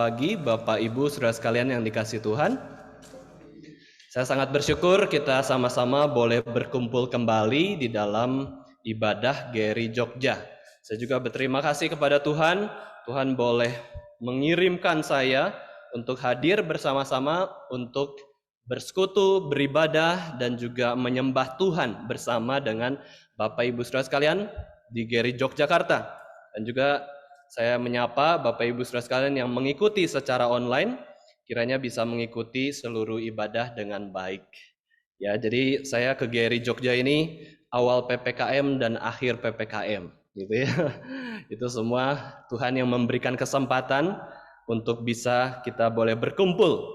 pagi Bapak Ibu saudara sekalian yang dikasihi Tuhan. Saya sangat bersyukur kita sama-sama boleh berkumpul kembali di dalam ibadah GRI Jogja. Saya juga berterima kasih kepada Tuhan. Tuhan boleh mengirimkan saya untuk hadir bersama-sama untuk bersekutu, beribadah, dan juga menyembah Tuhan bersama dengan Bapak Ibu saudara sekalian di GRI Yogyakarta. Dan juga saya menyapa Bapak Ibu saudara sekalian yang mengikuti secara online, kiranya bisa mengikuti seluruh ibadah dengan baik. Ya, jadi saya ke GRI Jogja ini awal PPKM dan akhir PPKM, gitu ya. Itu semua Tuhan yang memberikan kesempatan untuk bisa kita boleh berkumpul.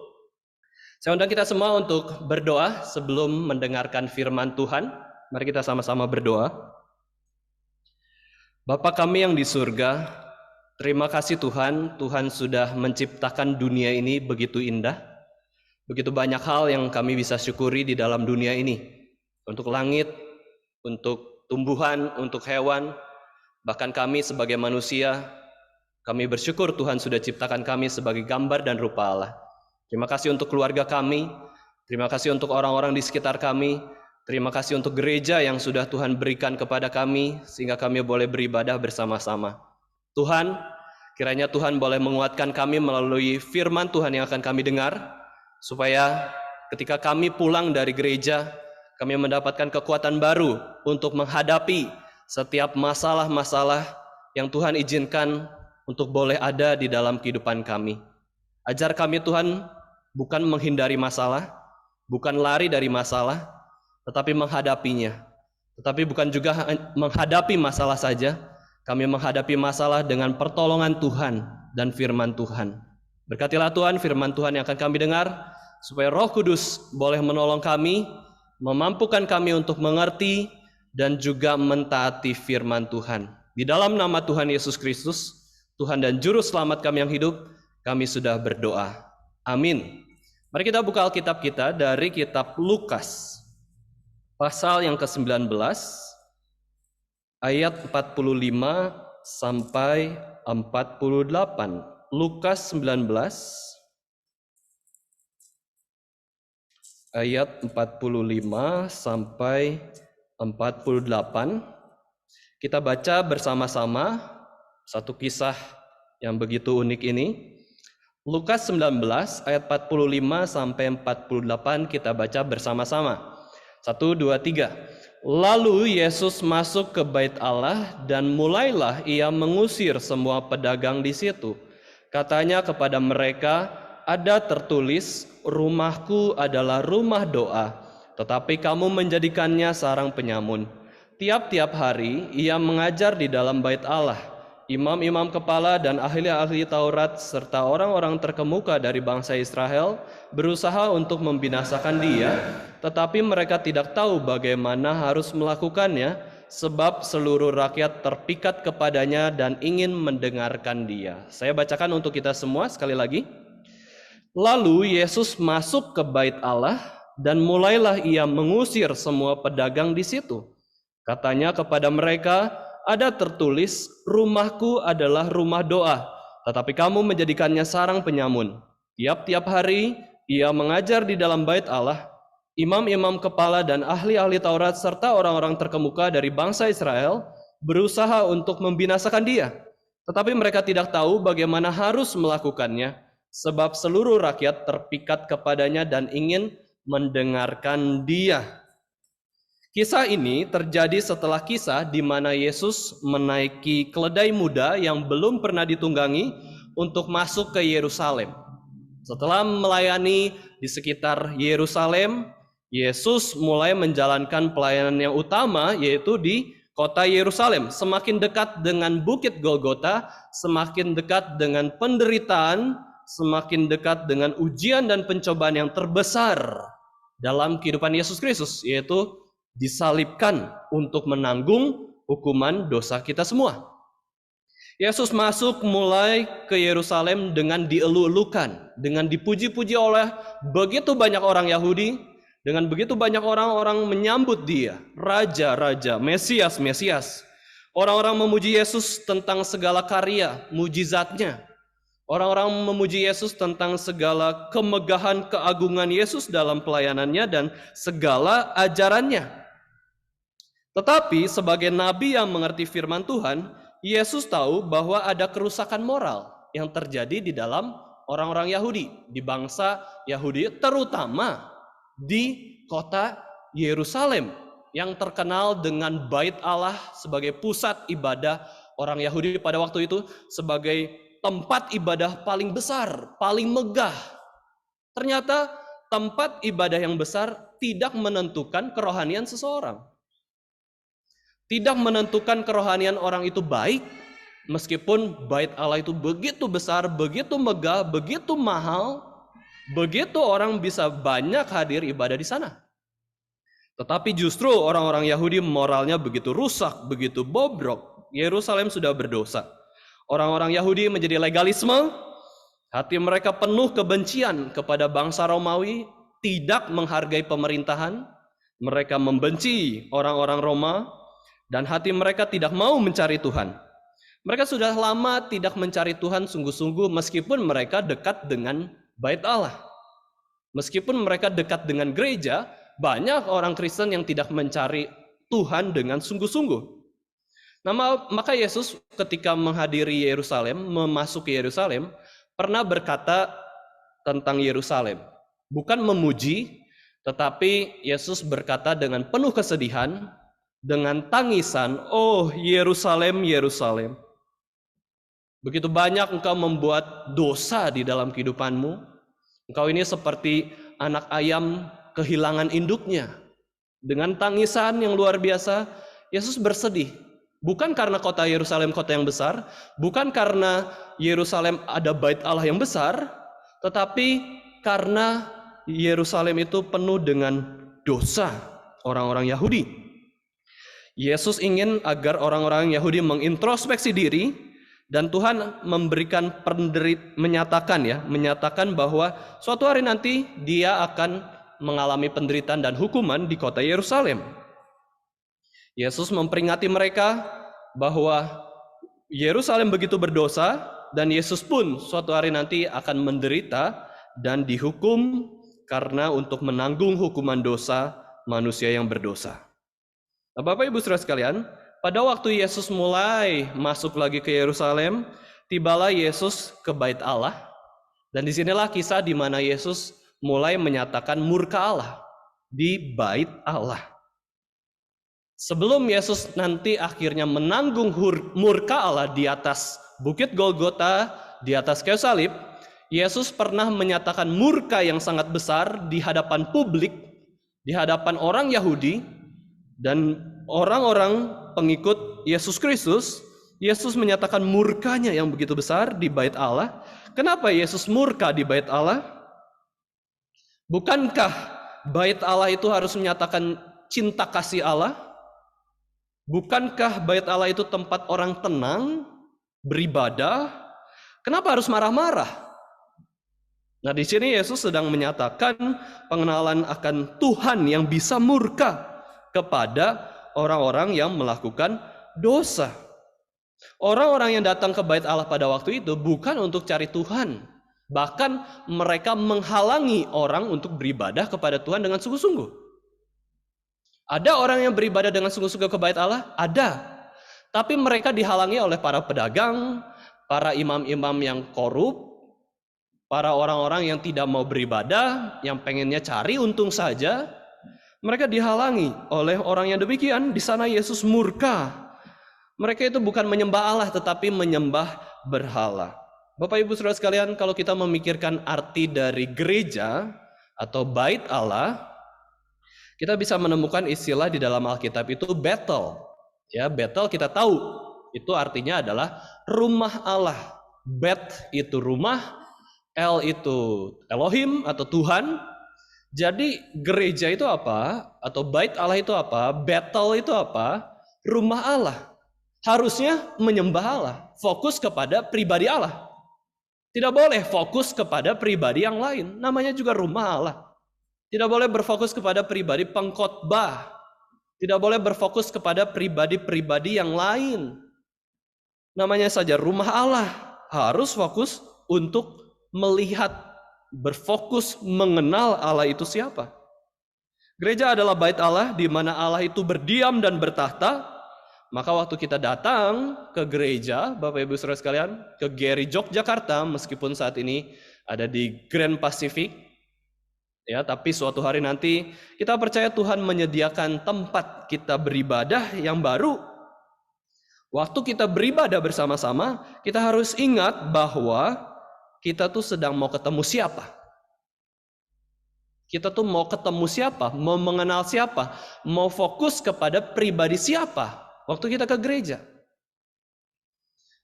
Saya undang kita semua untuk berdoa sebelum mendengarkan firman Tuhan. Mari kita sama-sama berdoa. Bapa kami yang di surga, terima kasih Tuhan, Tuhan sudah menciptakan dunia ini begitu indah. Begitu banyak hal yang kami bisa syukuri di dalam dunia ini. Untuk langit, untuk tumbuhan, untuk hewan, bahkan kami sebagai manusia, kami bersyukur Tuhan sudah ciptakan kami sebagai gambar dan rupa Allah. Terima kasih untuk keluarga kami, terima kasih untuk orang-orang di sekitar kami, terima kasih untuk gereja yang sudah Tuhan berikan kepada kami, sehingga kami boleh beribadah bersama-sama. Tuhan, kiranya Tuhan boleh menguatkan kami melalui firman Tuhan yang akan kami dengar, supaya ketika kami pulang dari gereja, kami mendapatkan kekuatan baru untuk menghadapi setiap masalah-masalah yang Tuhan izinkan untuk boleh ada di dalam kehidupan kami. Ajar kami Tuhan, bukan menghindari masalah, bukan lari dari masalah, tetapi menghadapinya. Tetapi bukan juga menghadapi masalah saja, kami menghadapi masalah dengan pertolongan Tuhan dan firman Tuhan. Berkatilah Tuhan firman Tuhan yang akan kami dengar, supaya Roh Kudus boleh menolong kami, memampukan kami untuk mengerti dan juga mentaati firman Tuhan. Di dalam nama Tuhan Yesus Kristus, Tuhan dan Juru Selamat kami yang hidup, kami sudah berdoa. Amin. Mari kita buka Alkitab kita dari kitab Lukas, pasal yang ke-19, ayat 45 sampai 48. Lukas 19 ayat 45 sampai 48. Kita baca bersama-sama satu kisah yang begitu unik ini. Lukas 19 ayat 45 sampai 48 kita baca bersama-sama. 1, 2, 3. Lalu Yesus masuk ke bait Allah dan mulailah ia mengusir semua pedagang di situ. Katanya kepada mereka, ada tertulis, rumahku adalah rumah doa, tetapi kamu menjadikannya sarang penyamun. Tiap-tiap hari ia mengajar di dalam bait Allah. Imam-imam kepala dan ahli-ahli Taurat serta orang-orang terkemuka dari bangsa Israel berusaha untuk membinasakan dia, tetapi mereka tidak tahu bagaimana harus melakukannya, sebab seluruh rakyat terpikat kepadanya dan ingin mendengarkan dia. Saya bacakan untuk kita semua sekali lagi. Lalu Yesus masuk ke bait Allah dan mulailah ia mengusir semua pedagang di situ. Katanya kepada mereka, ada tertulis, rumahku adalah rumah doa, tetapi kamu menjadikannya sarang penyamun. Tiap-tiap hari ia mengajar di dalam bait Allah. Imam-imam kepala dan ahli-ahli Taurat serta orang-orang terkemuka dari bangsa Israel berusaha untuk membinasakan dia. Tetapi mereka tidak tahu bagaimana harus melakukannya, sebab seluruh rakyat terpikat kepadanya dan ingin mendengarkan dia. Kisah ini terjadi setelah kisah di mana Yesus menaiki keledai muda yang belum pernah ditunggangi untuk masuk ke Yerusalem. Setelah melayani di sekitar Yerusalem, Yesus mulai menjalankan pelayanan yang utama, yaitu di kota Yerusalem. Semakin dekat dengan Bukit Golgota, semakin dekat dengan penderitaan, semakin dekat dengan ujian dan pencobaan yang terbesar dalam kehidupan Yesus Kristus, yaitu disalibkan untuk menanggung hukuman dosa kita semua. Yesus masuk mulai ke Yerusalem dengan dielu-elukan, dengan dipuji-puji oleh begitu banyak orang Yahudi, dengan begitu banyak orang-orang menyambut dia, Raja-Raja, Mesias-Mesias. Orang-orang memuji Yesus tentang segala karya, mujizatnya. Orang-orang memuji Yesus tentang segala kemegahan, keagungan Yesus dalam pelayanannya dan segala ajarannya. Tetapi sebagai nabi yang mengerti firman Tuhan, Yesus tahu bahwa ada kerusakan moral yang terjadi di dalam orang-orang Yahudi, di bangsa Yahudi, terutama di kota Yerusalem yang terkenal dengan Bait Allah sebagai pusat ibadah orang Yahudi pada waktu itu, sebagai tempat ibadah paling besar, paling megah. Ternyata tempat ibadah yang besar tidak menentukan kerohanian seseorang. Tidak menentukan kerohanian orang itu baik, meskipun Bait Allah itu begitu besar, begitu megah, begitu mahal, begitu orang bisa banyak hadir ibadah di sana. Tetapi justru orang-orang Yahudi moralnya begitu rusak, begitu bobrok. Yerusalem sudah berdosa. Orang-orang Yahudi menjadi legalisme, hati mereka penuh kebencian kepada bangsa Romawi, tidak menghargai pemerintahan, mereka membenci orang-orang Roma, dan hati mereka tidak mau mencari Tuhan. Mereka sudah lama tidak mencari Tuhan sungguh-sungguh meskipun mereka dekat dengan Bait Allah. Meskipun mereka dekat dengan gereja, banyak orang Kristen yang tidak mencari Tuhan dengan sungguh-sungguh. Nah, maka Yesus ketika menghadiri Yerusalem, memasuki Yerusalem, pernah berkata tentang Yerusalem. Bukan memuji, tetapi Yesus berkata dengan penuh kesedihan, dengan tangisan, "Oh Yerusalem, Yerusalem, begitu banyak engkau membuat dosa di dalam kehidupanmu. Engkau ini seperti anak ayam kehilangan induknya." Dengan tangisan yang luar biasa, Yesus bersedih. Bukan karena kota Yerusalem kota yang besar, bukan karena Yerusalem ada Bait Allah yang besar, tetapi karena Yerusalem itu penuh dengan dosa orang-orang Yahudi. Yesus ingin agar orang-orang Yahudi mengintrospeksi diri, dan Tuhan memberikan menyatakan bahwa suatu hari nanti dia akan mengalami penderitaan dan hukuman di kota Yerusalem. Yesus memperingati mereka bahwa Yerusalem begitu berdosa, dan Yesus pun suatu hari nanti akan menderita dan dihukum karena untuk menanggung hukuman dosa manusia yang berdosa. Nah, Bapak Ibu Saudara sekalian, pada waktu Yesus mulai masuk lagi ke Yerusalem, tibalah Yesus ke Bait Allah, dan disinilah kisah di mana Yesus mulai menyatakan murka Allah di Bait Allah. Sebelum Yesus nanti akhirnya menanggung murka Allah di atas Bukit Golgota, di atas kayu salib, Yesus pernah menyatakan murka yang sangat besar di hadapan publik, di hadapan orang Yahudi dan orang-orang pengikut Yesus Kristus. Yesus menyatakan murkanya yang begitu besar di Bait Allah. Kenapa Yesus murka di Bait Allah? Bukankah Bait Allah itu harus menyatakan cinta kasih Allah? Bukankah Bait Allah itu tempat orang tenang, beribadah? Kenapa harus marah-marah? Nah, di sini Yesus sedang menyatakan pengenalan akan Tuhan yang bisa murka kepada orang-orang yang melakukan dosa. Orang-orang yang datang ke Bait Allah pada waktu itu bukan untuk cari Tuhan. Bahkan mereka menghalangi orang untuk beribadah kepada Tuhan dengan sungguh-sungguh. Ada orang yang beribadah dengan sungguh-sungguh ke Bait Allah? Ada. Tapi mereka dihalangi oleh para pedagang, para imam-imam yang korup, para orang-orang yang tidak mau beribadah, yang pengennya cari untung saja. Mereka dihalangi oleh orang yang demikian. Di sana Yesus murka. Mereka itu bukan menyembah Allah, tetapi menyembah berhala. Bapak Ibu Saudara sekalian, kalau kita memikirkan arti dari gereja atau Bait Allah, kita bisa menemukan istilah di dalam Alkitab itu Bethel. Ya, Bethel kita tahu itu artinya adalah rumah Allah. Bet itu rumah, El itu Elohim atau Tuhan. Jadi gereja itu apa? Atau Bait Allah itu apa? Bethel itu apa? Rumah Allah. Harusnya menyembah Allah, fokus kepada pribadi Allah. Tidak boleh fokus kepada pribadi yang lain. Namanya juga rumah Allah. Tidak boleh berfokus kepada pribadi pengkhotbah. Tidak boleh berfokus kepada pribadi-pribadi yang lain. Namanya saja rumah Allah. Harus fokus untuk melihat, berfokus mengenal Allah itu siapa. Gereja adalah bait Allah di mana Allah itu berdiam dan bertahta. Maka waktu kita datang ke gereja, Bapak Ibu Saudara sekalian, ke GRI Yogyakarta, meskipun saat ini ada di Grand Pacific, ya, tapi suatu hari nanti kita percaya Tuhan menyediakan tempat kita beribadah yang baru. Waktu kita beribadah bersama-sama, kita harus ingat bahwa kita tuh sedang mau ketemu siapa. Kita tuh mau ketemu siapa, mau mengenal siapa, mau fokus kepada pribadi siapa waktu kita ke gereja.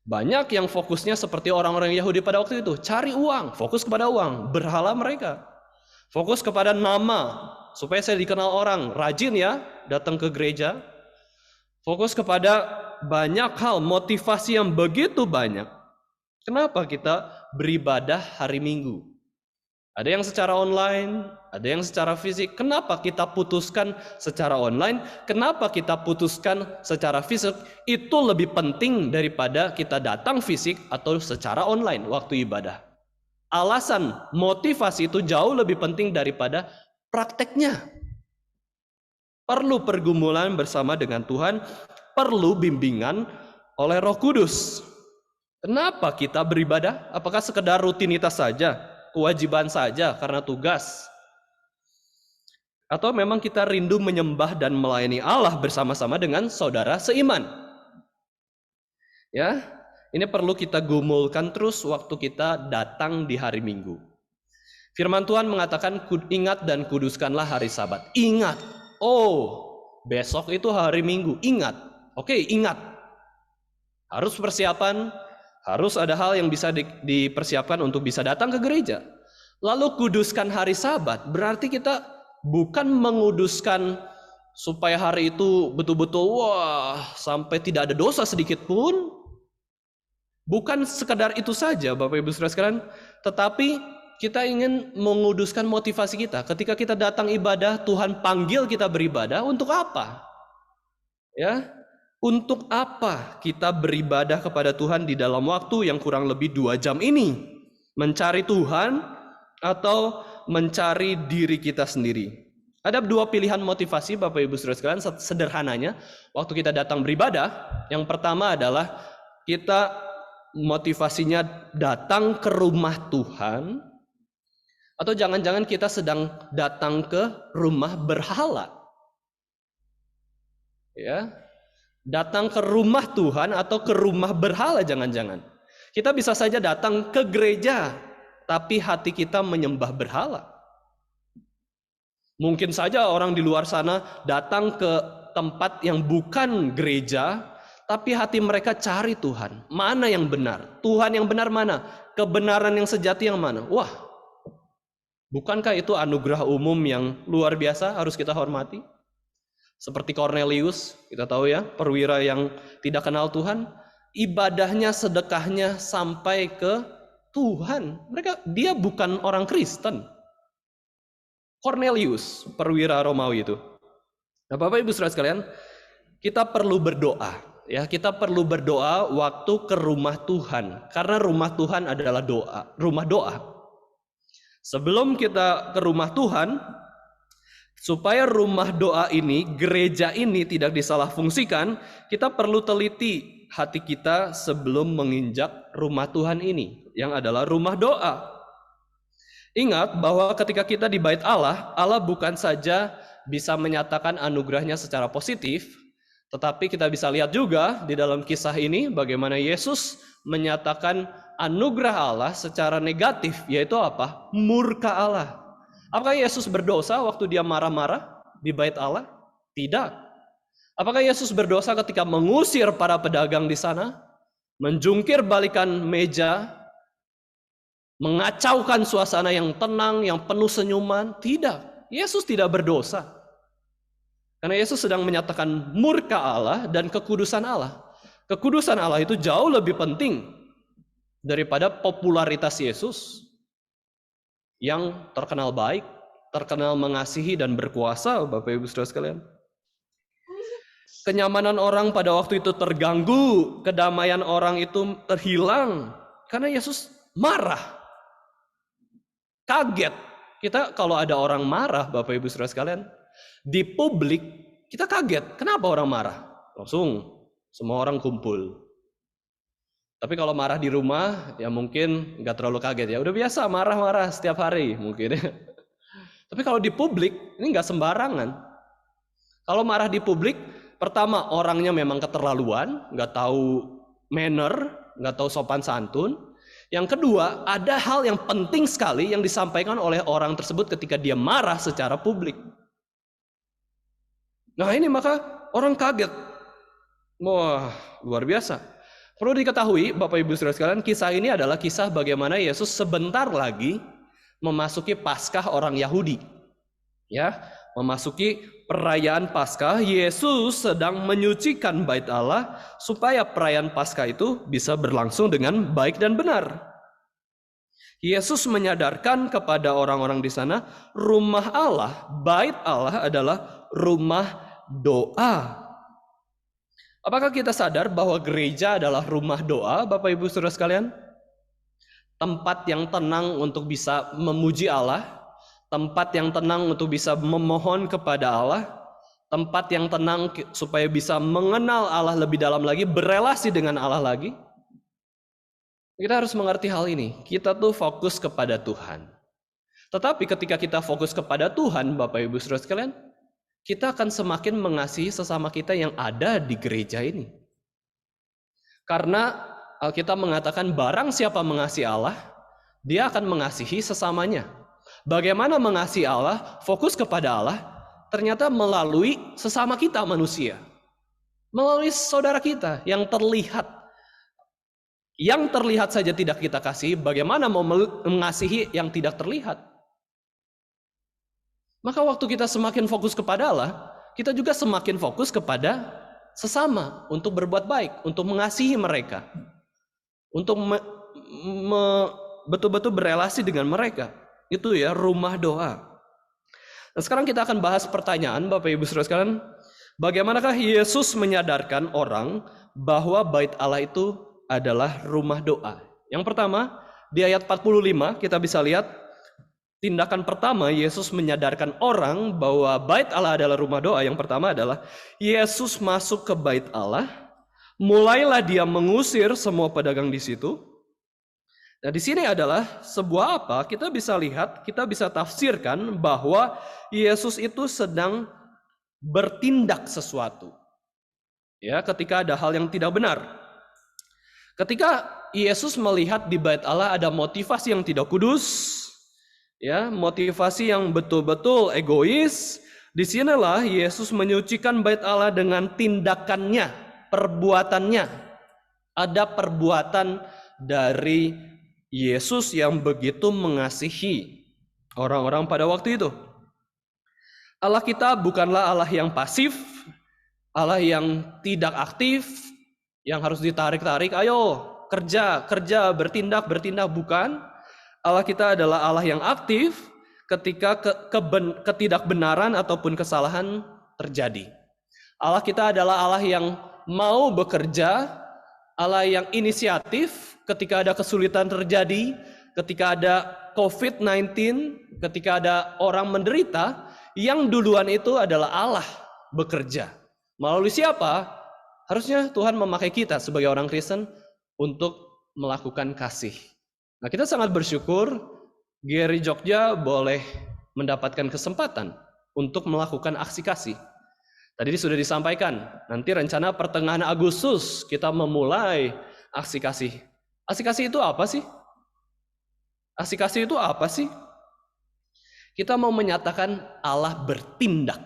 Banyak yang fokusnya seperti orang-orang Yahudi pada waktu itu, cari uang, fokus kepada uang, berhala mereka. Fokus kepada nama, supaya saya dikenal orang, rajin ya datang ke gereja. Fokus kepada banyak hal, motivasi yang begitu banyak. Kenapa kita beribadah hari Minggu? Ada yang secara online, ada yang secara fisik. Kenapa kita putuskan secara online? Kenapa kita putuskan secara fisik? Itu lebih penting daripada kita datang fisik atau secara online waktu ibadah. Alasan, motivasi itu jauh lebih penting daripada prakteknya. Perlu pergumulan bersama dengan Tuhan, perlu bimbingan oleh Roh Kudus. Kenapa kita beribadah? Apakah sekedar rutinitas saja? Kewajiban saja karena tugas, atau memang kita rindu menyembah dan melayani Allah bersama-sama dengan saudara seiman? Ya, ini perlu kita gumulkan terus waktu kita datang di hari Minggu. Firman Tuhan mengatakan, ingat dan kuduskanlah hari Sabat. Ingat, besok itu hari Minggu. Ingat, oke, ingat. Harus persiapan. Harus ada hal yang bisa dipersiapkan untuk bisa datang ke gereja. Lalu kuduskan hari Sabat, berarti kita bukan menguduskan supaya hari itu betul-betul sampai tidak ada dosa sedikit pun. Bukan sekedar itu saja Bapak Ibu Saudara sekalian, tetapi kita ingin menguduskan motivasi kita. Ketika kita datang ibadah, Tuhan panggil kita beribadah untuk apa? Ya, untuk apa kita beribadah kepada Tuhan di dalam waktu yang kurang lebih 2 jam ini? Mencari Tuhan atau mencari diri kita sendiri? Ada 2 pilihan motivasi Bapak Ibu Saudara sekalian. Sederhananya, waktu kita datang beribadah, yang pertama adalah kita motivasinya datang ke rumah Tuhan, atau jangan-jangan kita sedang datang ke rumah berhala. Ya, datang ke rumah Tuhan atau ke rumah berhala jangan-jangan. Kita bisa saja datang ke gereja, tapi hati kita menyembah berhala. Mungkin saja orang di luar sana datang ke tempat yang bukan gereja, tapi hati mereka cari Tuhan. Mana yang benar? Tuhan yang benar mana? Kebenaran yang sejati yang mana? Wah, bukankah itu anugerah umum yang luar biasa harus kita hormati? Seperti Cornelius, kita tahu ya, perwira yang tidak kenal Tuhan, ibadahnya, sedekahnya sampai ke Tuhan. Dia bukan orang Kristen. Cornelius, perwira Romawi itu. Nah, Bapak Ibu Saudara sekalian, kita perlu berdoa. Ya, kita perlu berdoa waktu ke rumah Tuhan, karena rumah Tuhan adalah doa, rumah doa. Sebelum kita ke rumah Tuhan, supaya rumah doa ini, gereja ini tidak disalahfungsikan, kita perlu teliti hati kita sebelum menginjak rumah Tuhan ini, yang adalah rumah doa. Ingat bahwa ketika kita di bait Allah, Allah bukan saja bisa menyatakan anugerahnya secara positif, tetapi kita bisa lihat juga di dalam kisah ini bagaimana Yesus menyatakan anugerah Allah secara negatif, yaitu apa? Murka Allah. Apakah Yesus berdosa waktu dia marah-marah di bait Allah? Tidak. Apakah Yesus berdosa ketika mengusir para pedagang di sana? Menjungkir balikan meja? Mengacaukan suasana yang tenang, yang penuh senyuman? Tidak. Yesus tidak berdosa. Karena Yesus sedang menyatakan murka Allah dan kekudusan Allah. Kekudusan Allah itu jauh lebih penting daripada popularitas Yesus yang terkenal baik, terkenal mengasihi dan berkuasa, Bapak Ibu Saudara sekalian. Kenyamanan orang pada waktu itu terganggu, kedamaian orang itu terhilang, karena Yesus marah, kaget. Kita kalau ada orang marah, Bapak Ibu Saudara sekalian, di publik kita kaget. Kenapa orang marah? Langsung semua orang kumpul. Tapi kalau marah di rumah, ya mungkin nggak terlalu kaget ya. Udah biasa marah-marah setiap hari mungkin. Tapi kalau di publik, ini nggak sembarangan. Kalau marah di publik, pertama orangnya memang keterlaluan, nggak tahu manner, nggak tahu sopan santun. Yang kedua, ada hal yang penting sekali yang disampaikan oleh orang tersebut ketika dia marah secara publik. Nah ini maka orang kaget. Wah, luar biasa. Perlu diketahui, Bapak Ibu Saudara sekalian, kisah ini adalah kisah bagaimana Yesus sebentar lagi memasuki Paskah orang Yahudi. Ya, memasuki perayaan Paskah, Yesus sedang menyucikan bait Allah supaya perayaan Paskah itu bisa berlangsung dengan baik dan benar. Yesus menyadarkan kepada orang-orang di sana, rumah Allah, bait Allah adalah rumah doa. Apakah kita sadar bahwa gereja adalah rumah doa, Bapak Ibu Saudara sekalian? Tempat yang tenang untuk bisa memuji Allah, tempat yang tenang untuk bisa memohon kepada Allah, tempat yang tenang supaya bisa mengenal Allah lebih dalam lagi, berelasi dengan Allah lagi. Kita harus mengerti hal ini. Kita tuh fokus kepada Tuhan. Tetapi ketika kita fokus kepada Tuhan, Bapak Ibu Saudara sekalian, kita akan semakin mengasihi sesama kita yang ada di gereja ini. Karena Alkitab mengatakan barang siapa mengasihi Allah, dia akan mengasihi sesamanya. Bagaimana mengasihi Allah, fokus kepada Allah, ternyata melalui sesama kita manusia. Melalui saudara kita yang terlihat. Yang terlihat saja tidak kita kasih, bagaimana mau mengasihi yang tidak terlihat? Maka waktu kita semakin fokus kepada Allah, kita juga semakin fokus kepada sesama untuk berbuat baik, untuk mengasihi mereka, untuk betul-betul berelasi dengan mereka. Itu ya rumah doa. Nah, sekarang kita akan bahas pertanyaan, Bapak Ibu Saudara sekalian, bagaimanakah Yesus menyadarkan orang bahwa bait Allah itu adalah rumah doa? Yang pertama, di ayat 45 kita bisa lihat tindakan pertama Yesus menyadarkan orang bahwa bait Allah adalah rumah doa. Yang pertama adalah Yesus masuk ke bait Allah, mulailah dia mengusir semua pedagang di situ. Nah, di sini adalah sebuah apa? Kita bisa lihat, kita bisa tafsirkan bahwa Yesus itu sedang bertindak sesuatu. Ya, ketika ada hal yang tidak benar. Ketika Yesus melihat di bait Allah ada motivasi yang tidak kudus, ya, motivasi yang betul-betul egois, disinilah Yesus menyucikan bait Allah dengan tindakannya, perbuatannya. Ada perbuatan dari Yesus yang begitu mengasihi orang-orang pada waktu itu. Allah kita bukanlah Allah yang pasif, Allah yang tidak aktif, yang harus ditarik-tarik, ayo kerja, bertindak, bukan. Allah kita adalah Allah yang aktif ketika ketidakbenaran ataupun kesalahan terjadi. Allah kita adalah Allah yang mau bekerja, Allah yang inisiatif ketika ada kesulitan terjadi, ketika ada COVID-19, ketika ada orang menderita, yang duluan itu adalah Allah bekerja. Melalui siapa? Harusnya Tuhan memakai kita sebagai orang Kristen untuk melakukan kasih. Nah, kita sangat bersyukur GRI Jogja boleh mendapatkan kesempatan untuk melakukan aksi kasih. Tadi sudah disampaikan, nanti rencana pertengahan Agustus kita memulai aksi kasih. Aksi kasih itu apa sih? Aksi kasih itu apa sih? Kita mau menyatakan Allah bertindak.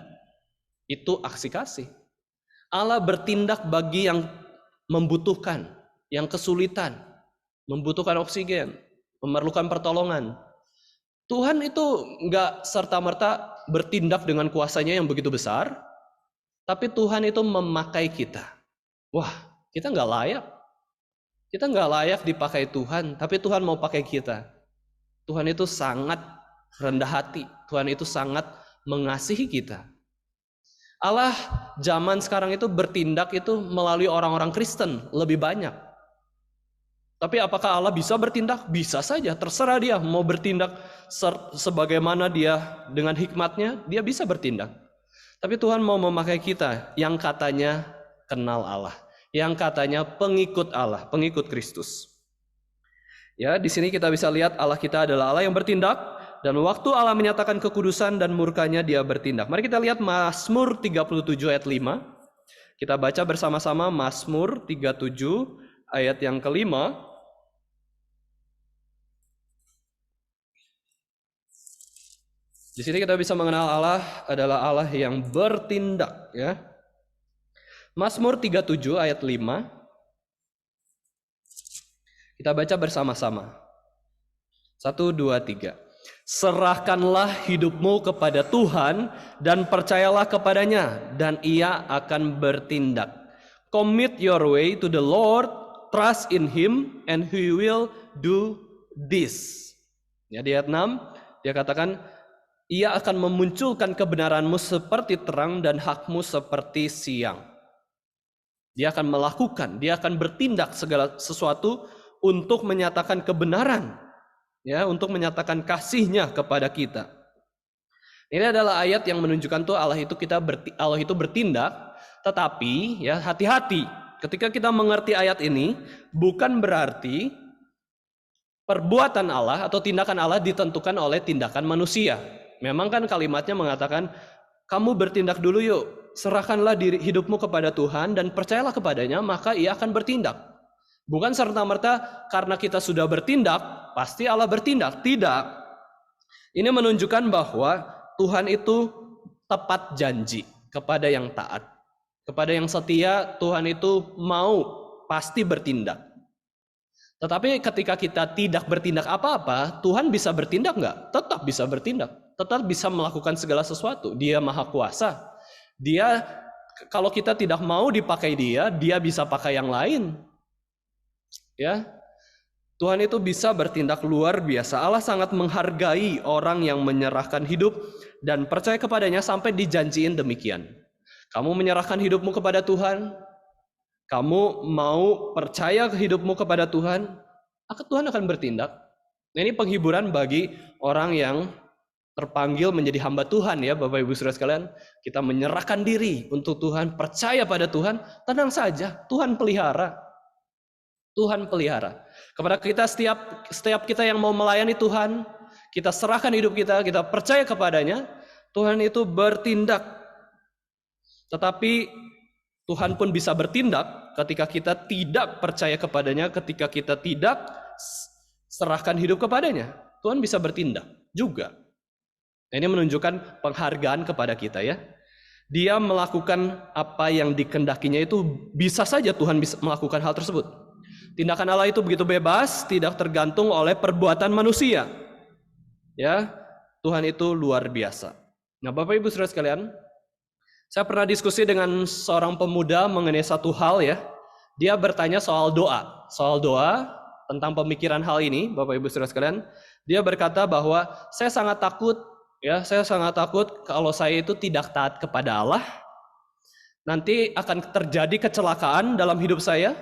Itu aksi kasih. Allah bertindak bagi yang membutuhkan, yang kesulitan, membutuhkan oksigen, memerlukan pertolongan. Tuhan itu enggak serta-merta bertindak dengan kuasanya yang begitu besar, tapi Tuhan itu memakai kita. Wah, kita enggak layak. Kita enggak layak dipakai Tuhan, tapi Tuhan mau pakai kita. Tuhan itu sangat rendah hati. Tuhan itu sangat mengasihi kita. Allah zaman sekarang itu bertindak itu melalui orang-orang Kristen lebih banyak. Tapi apakah Allah bisa bertindak? Bisa saja, terserah dia mau bertindak sebagaimana dia dengan hikmatnya, dia bisa bertindak. Tapi Tuhan mau memakai kita yang katanya kenal Allah, yang katanya pengikut Allah, pengikut Kristus. Ya, di sini kita bisa lihat Allah kita adalah Allah yang bertindak, dan waktu Allah menyatakan kekudusan dan murkanya, dia bertindak. Mari kita lihat Mazmur 37 ayat 5. Kita baca bersama-sama Mazmur 37 ayat yang kelima. Di sini kita bisa mengenal Allah adalah Allah yang bertindak, ya. Mazmur 37 ayat 5. Kita baca bersama-sama. 1, 2, 3. Serahkanlah hidupmu kepada Tuhan dan percayalah kepadanya, dan Ia akan bertindak. Commit your way to the Lord, trust in Him, and He will do this. Ya, di ayat 6 dia katakan, Ia akan memunculkan kebenaranmu seperti terang dan hakmu seperti siang. Dia akan melakukan, dia akan bertindak segala sesuatu untuk menyatakan kebenaran, ya, untuk menyatakan kasih-Nya kepada kita. Ini adalah ayat yang menunjukkan tuh Allah itu bertindak, tetapi ya hati-hati ketika kita mengerti ayat ini, bukan berarti perbuatan Allah atau tindakan Allah ditentukan oleh tindakan manusia. Memang kan kalimatnya mengatakan, kamu bertindak dulu yuk, serahkanlah hidupmu kepada Tuhan dan percayalah kepadanya, maka Ia akan bertindak. Bukan serta-merta karena kita sudah bertindak, pasti Allah bertindak. Tidak. Ini menunjukkan bahwa Tuhan itu tepat janji kepada yang taat. Kepada yang setia, Tuhan itu mau pasti bertindak. Tetapi ketika kita tidak bertindak apa-apa, Tuhan bisa bertindak nggak? Tetap bisa bertindak. Tetap bisa melakukan segala sesuatu. Dia maha kuasa. Dia, kalau kita tidak mau dipakai dia bisa pakai yang lain. Ya, Tuhan itu bisa bertindak luar biasa. Allah sangat menghargai orang yang menyerahkan hidup dan percaya kepadanya sampai dijanjiin demikian. Kamu menyerahkan hidupmu kepada Tuhan, kamu mau percaya hidupmu kepada Tuhan, Tuhan akan bertindak. Nah, ini penghiburan bagi orang yang terpanggil menjadi hamba Tuhan, ya Bapak Ibu Saudara sekalian. Kita menyerahkan diri untuk Tuhan, percaya pada Tuhan, tenang saja, Tuhan pelihara. Tuhan pelihara. Kepada kita setiap kita yang mau melayani Tuhan, kita serahkan hidup kita percaya kepadanya, Tuhan itu bertindak. Tetapi Tuhan pun bisa bertindak ketika kita tidak percaya kepadanya, ketika kita tidak serahkan hidup kepadanya. Tuhan bisa bertindak juga. Ini menunjukkan penghargaan kepada kita, ya. Dia melakukan apa yang dikehendakinya, itu bisa saja Tuhan bisa melakukan hal tersebut. Tindakan Allah itu begitu bebas, tidak tergantung oleh perbuatan manusia. Ya, Tuhan itu luar biasa. Nah, Bapak Ibu Saudara sekalian, saya pernah diskusi dengan seorang pemuda mengenai satu hal, ya. Dia bertanya soal doa tentang pemikiran hal ini, Bapak Ibu Saudara sekalian. Dia berkata bahwa saya sangat takut kalau saya itu tidak taat kepada Allah, nanti akan terjadi kecelakaan dalam hidup saya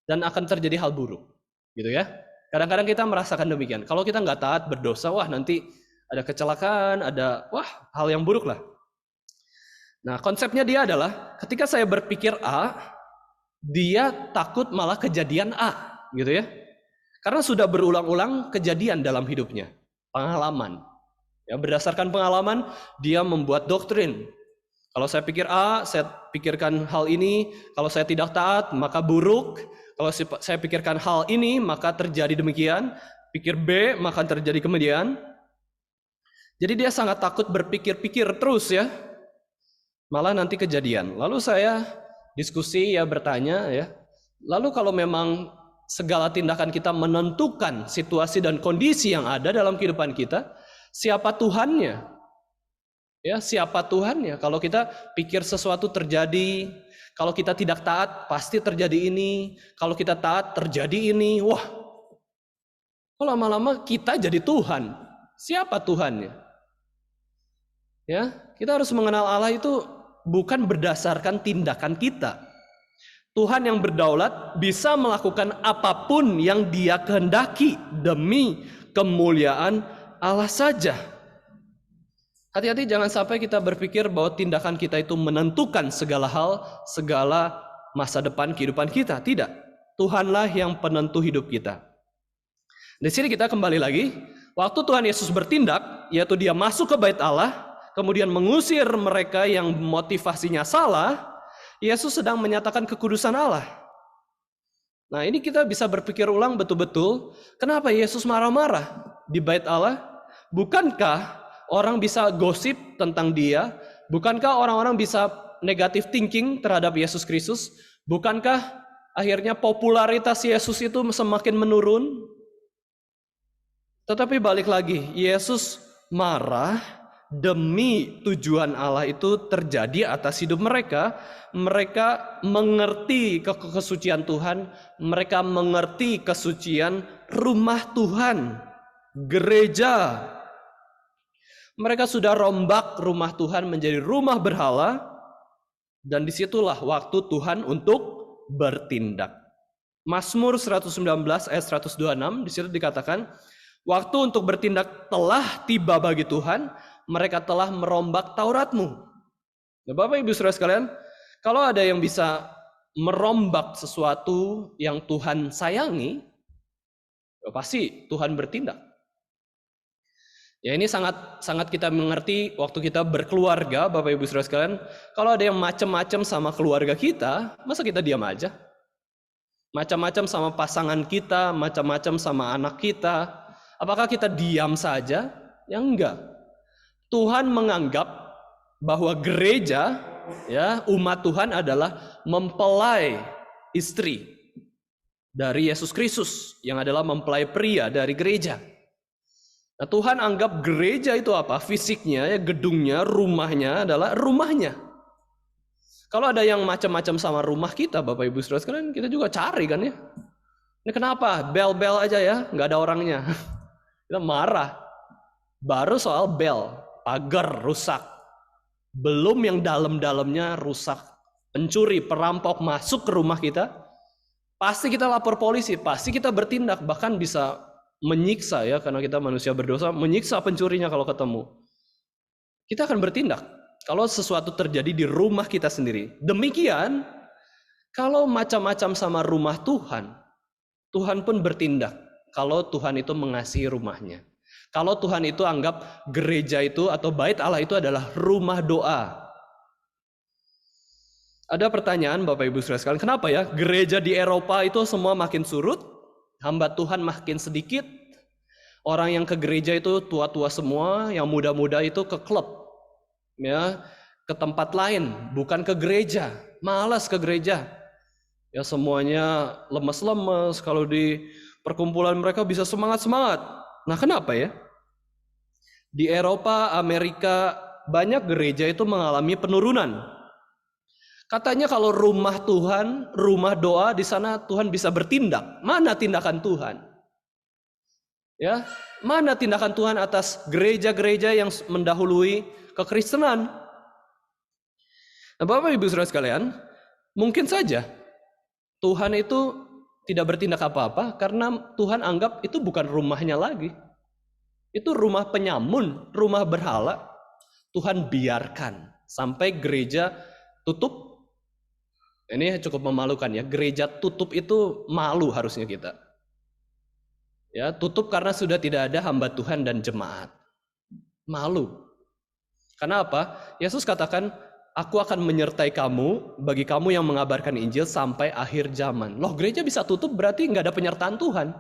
dan akan terjadi hal buruk, gitu ya. Kadang-kadang kita merasakan demikian. Kalau kita nggak taat, berdosa, nanti ada kecelakaan, hal yang buruk lah. Nah, konsepnya dia adalah ketika saya berpikir A, dia takut malah kejadian A, gitu ya. Karena sudah berulang-ulang kejadian dalam hidupnya, pengalaman. Ya, berdasarkan pengalaman, dia membuat doktrin. Kalau saya pikir A, saya pikirkan hal ini. Kalau saya tidak taat, maka buruk. Kalau saya pikirkan hal ini, maka terjadi demikian. Pikir B, maka terjadi kemudian. Jadi dia sangat takut berpikir-pikir terus, ya. Malah nanti kejadian. Lalu saya diskusi, ya, bertanya, ya. Lalu kalau memang segala tindakan kita menentukan situasi dan kondisi yang ada dalam kehidupan kita, siapa Tuhannya? Ya, siapa Tuhannya? Kalau kita pikir sesuatu terjadi, kalau kita tidak taat pasti terjadi ini, kalau kita taat terjadi ini. Kok lama-lama kita jadi Tuhan? Siapa Tuhannya? Ya, kita harus mengenal Allah itu bukan berdasarkan tindakan kita, Tuhan yang berdaulat bisa melakukan apapun yang Dia kehendaki demi kemuliaan Allah saja. Hati-hati jangan sampai kita berpikir bahwa tindakan kita itu menentukan segala hal, segala masa depan kehidupan kita. Tidak. Tuhanlah yang penentu hidup kita. Di sini kita kembali lagi, waktu Tuhan Yesus bertindak, yaitu Dia masuk ke bait Allah, kemudian mengusir mereka yang motivasinya salah, Yesus sedang menyatakan kekudusan Allah. Nah, ini kita bisa berpikir ulang betul-betul, kenapa Yesus marah-marah di bait Allah? Bukankah orang bisa gosip tentang Dia? Bukankah orang-orang bisa negative thinking terhadap Yesus Kristus? Bukankah akhirnya popularitas Yesus itu semakin menurun? Tetapi balik lagi, Yesus marah demi tujuan Allah itu terjadi atas hidup mereka. Mereka mengerti kesucian Tuhan, mereka mengerti kesucian rumah Tuhan, gereja. Mereka sudah rombak rumah Tuhan menjadi rumah berhala, dan disitulah waktu Tuhan untuk bertindak. Mazmur 119 ayat 126 di situ dikatakan, waktu untuk bertindak telah tiba bagi Tuhan, mereka telah merombak Taurat-Mu. Nah, Bapak Ibu Saudara sekalian, kalau ada yang bisa merombak sesuatu yang Tuhan sayangi, ya pasti Tuhan bertindak. Ya ini sangat kita mengerti waktu kita berkeluarga, Bapak Ibu Saudara sekalian. Kalau ada yang macam-macam sama keluarga kita, masa kita diam aja? Macam-macam sama pasangan kita, macam-macam sama anak kita, apakah kita diam saja? Ya enggak. Tuhan menganggap bahwa gereja, ya umat Tuhan adalah mempelai istri dari Yesus Kristus, yang adalah mempelai pria dari gereja. Nah, Tuhan anggap gereja itu apa? Fisiknya, ya gedungnya, rumahnya adalah rumahnya. Kalau ada yang macam-macam sama rumah kita, Bapak Ibu Saudara sekalian, kita juga cari kan ya. Ini kenapa? Bel-bel aja ya, nggak ada orangnya. Kita marah. Baru soal bel, pagar rusak. Belum yang dalam-dalamnya rusak. Pencuri, perampok masuk ke rumah kita, pasti kita lapor polisi, pasti kita bertindak, bahkan bisa menyiksa ya, karena kita manusia berdosa, menyiksa pencurinya kalau ketemu. Kita akan bertindak kalau sesuatu terjadi di rumah kita sendiri. Demikian, kalau macam-macam sama rumah Tuhan, Tuhan pun bertindak kalau Tuhan itu mengasihi rumahnya. Kalau Tuhan itu anggap gereja itu atau bait Allah itu adalah rumah doa. Ada pertanyaan Bapak Ibu Saudara sekalian, kenapa ya gereja di Eropa itu semua makin surut, hamba Tuhan makin sedikit, orang yang ke gereja itu tua-tua semua, yang muda-muda itu ke klub, ya, ke tempat lain, bukan ke gereja, malas ke gereja. Ya semuanya lemes-lemes, kalau di perkumpulan mereka bisa semangat-semangat. Nah kenapa ya? Di Eropa, Amerika, banyak gereja itu mengalami penurunan. Katanya kalau rumah Tuhan, rumah doa, di sana Tuhan bisa bertindak. Mana tindakan Tuhan? Ya, mana tindakan Tuhan atas gereja-gereja yang mendahului kekristenan? Nah, Bapak Ibu Saudara sekalian, mungkin saja Tuhan itu tidak bertindak apa-apa karena Tuhan anggap itu bukan rumahnya lagi. Itu rumah penyamun, rumah berhala. Tuhan biarkan sampai gereja tutup. Ini cukup memalukan ya, gereja tutup itu malu harusnya kita. Ya, tutup karena sudah tidak ada hamba Tuhan dan jemaat. Malu. Karena apa? Yesus katakan, aku akan menyertai kamu, bagi kamu yang mengabarkan Injil sampai akhir zaman. Loh, gereja bisa tutup berarti nggak ada penyertaan Tuhan.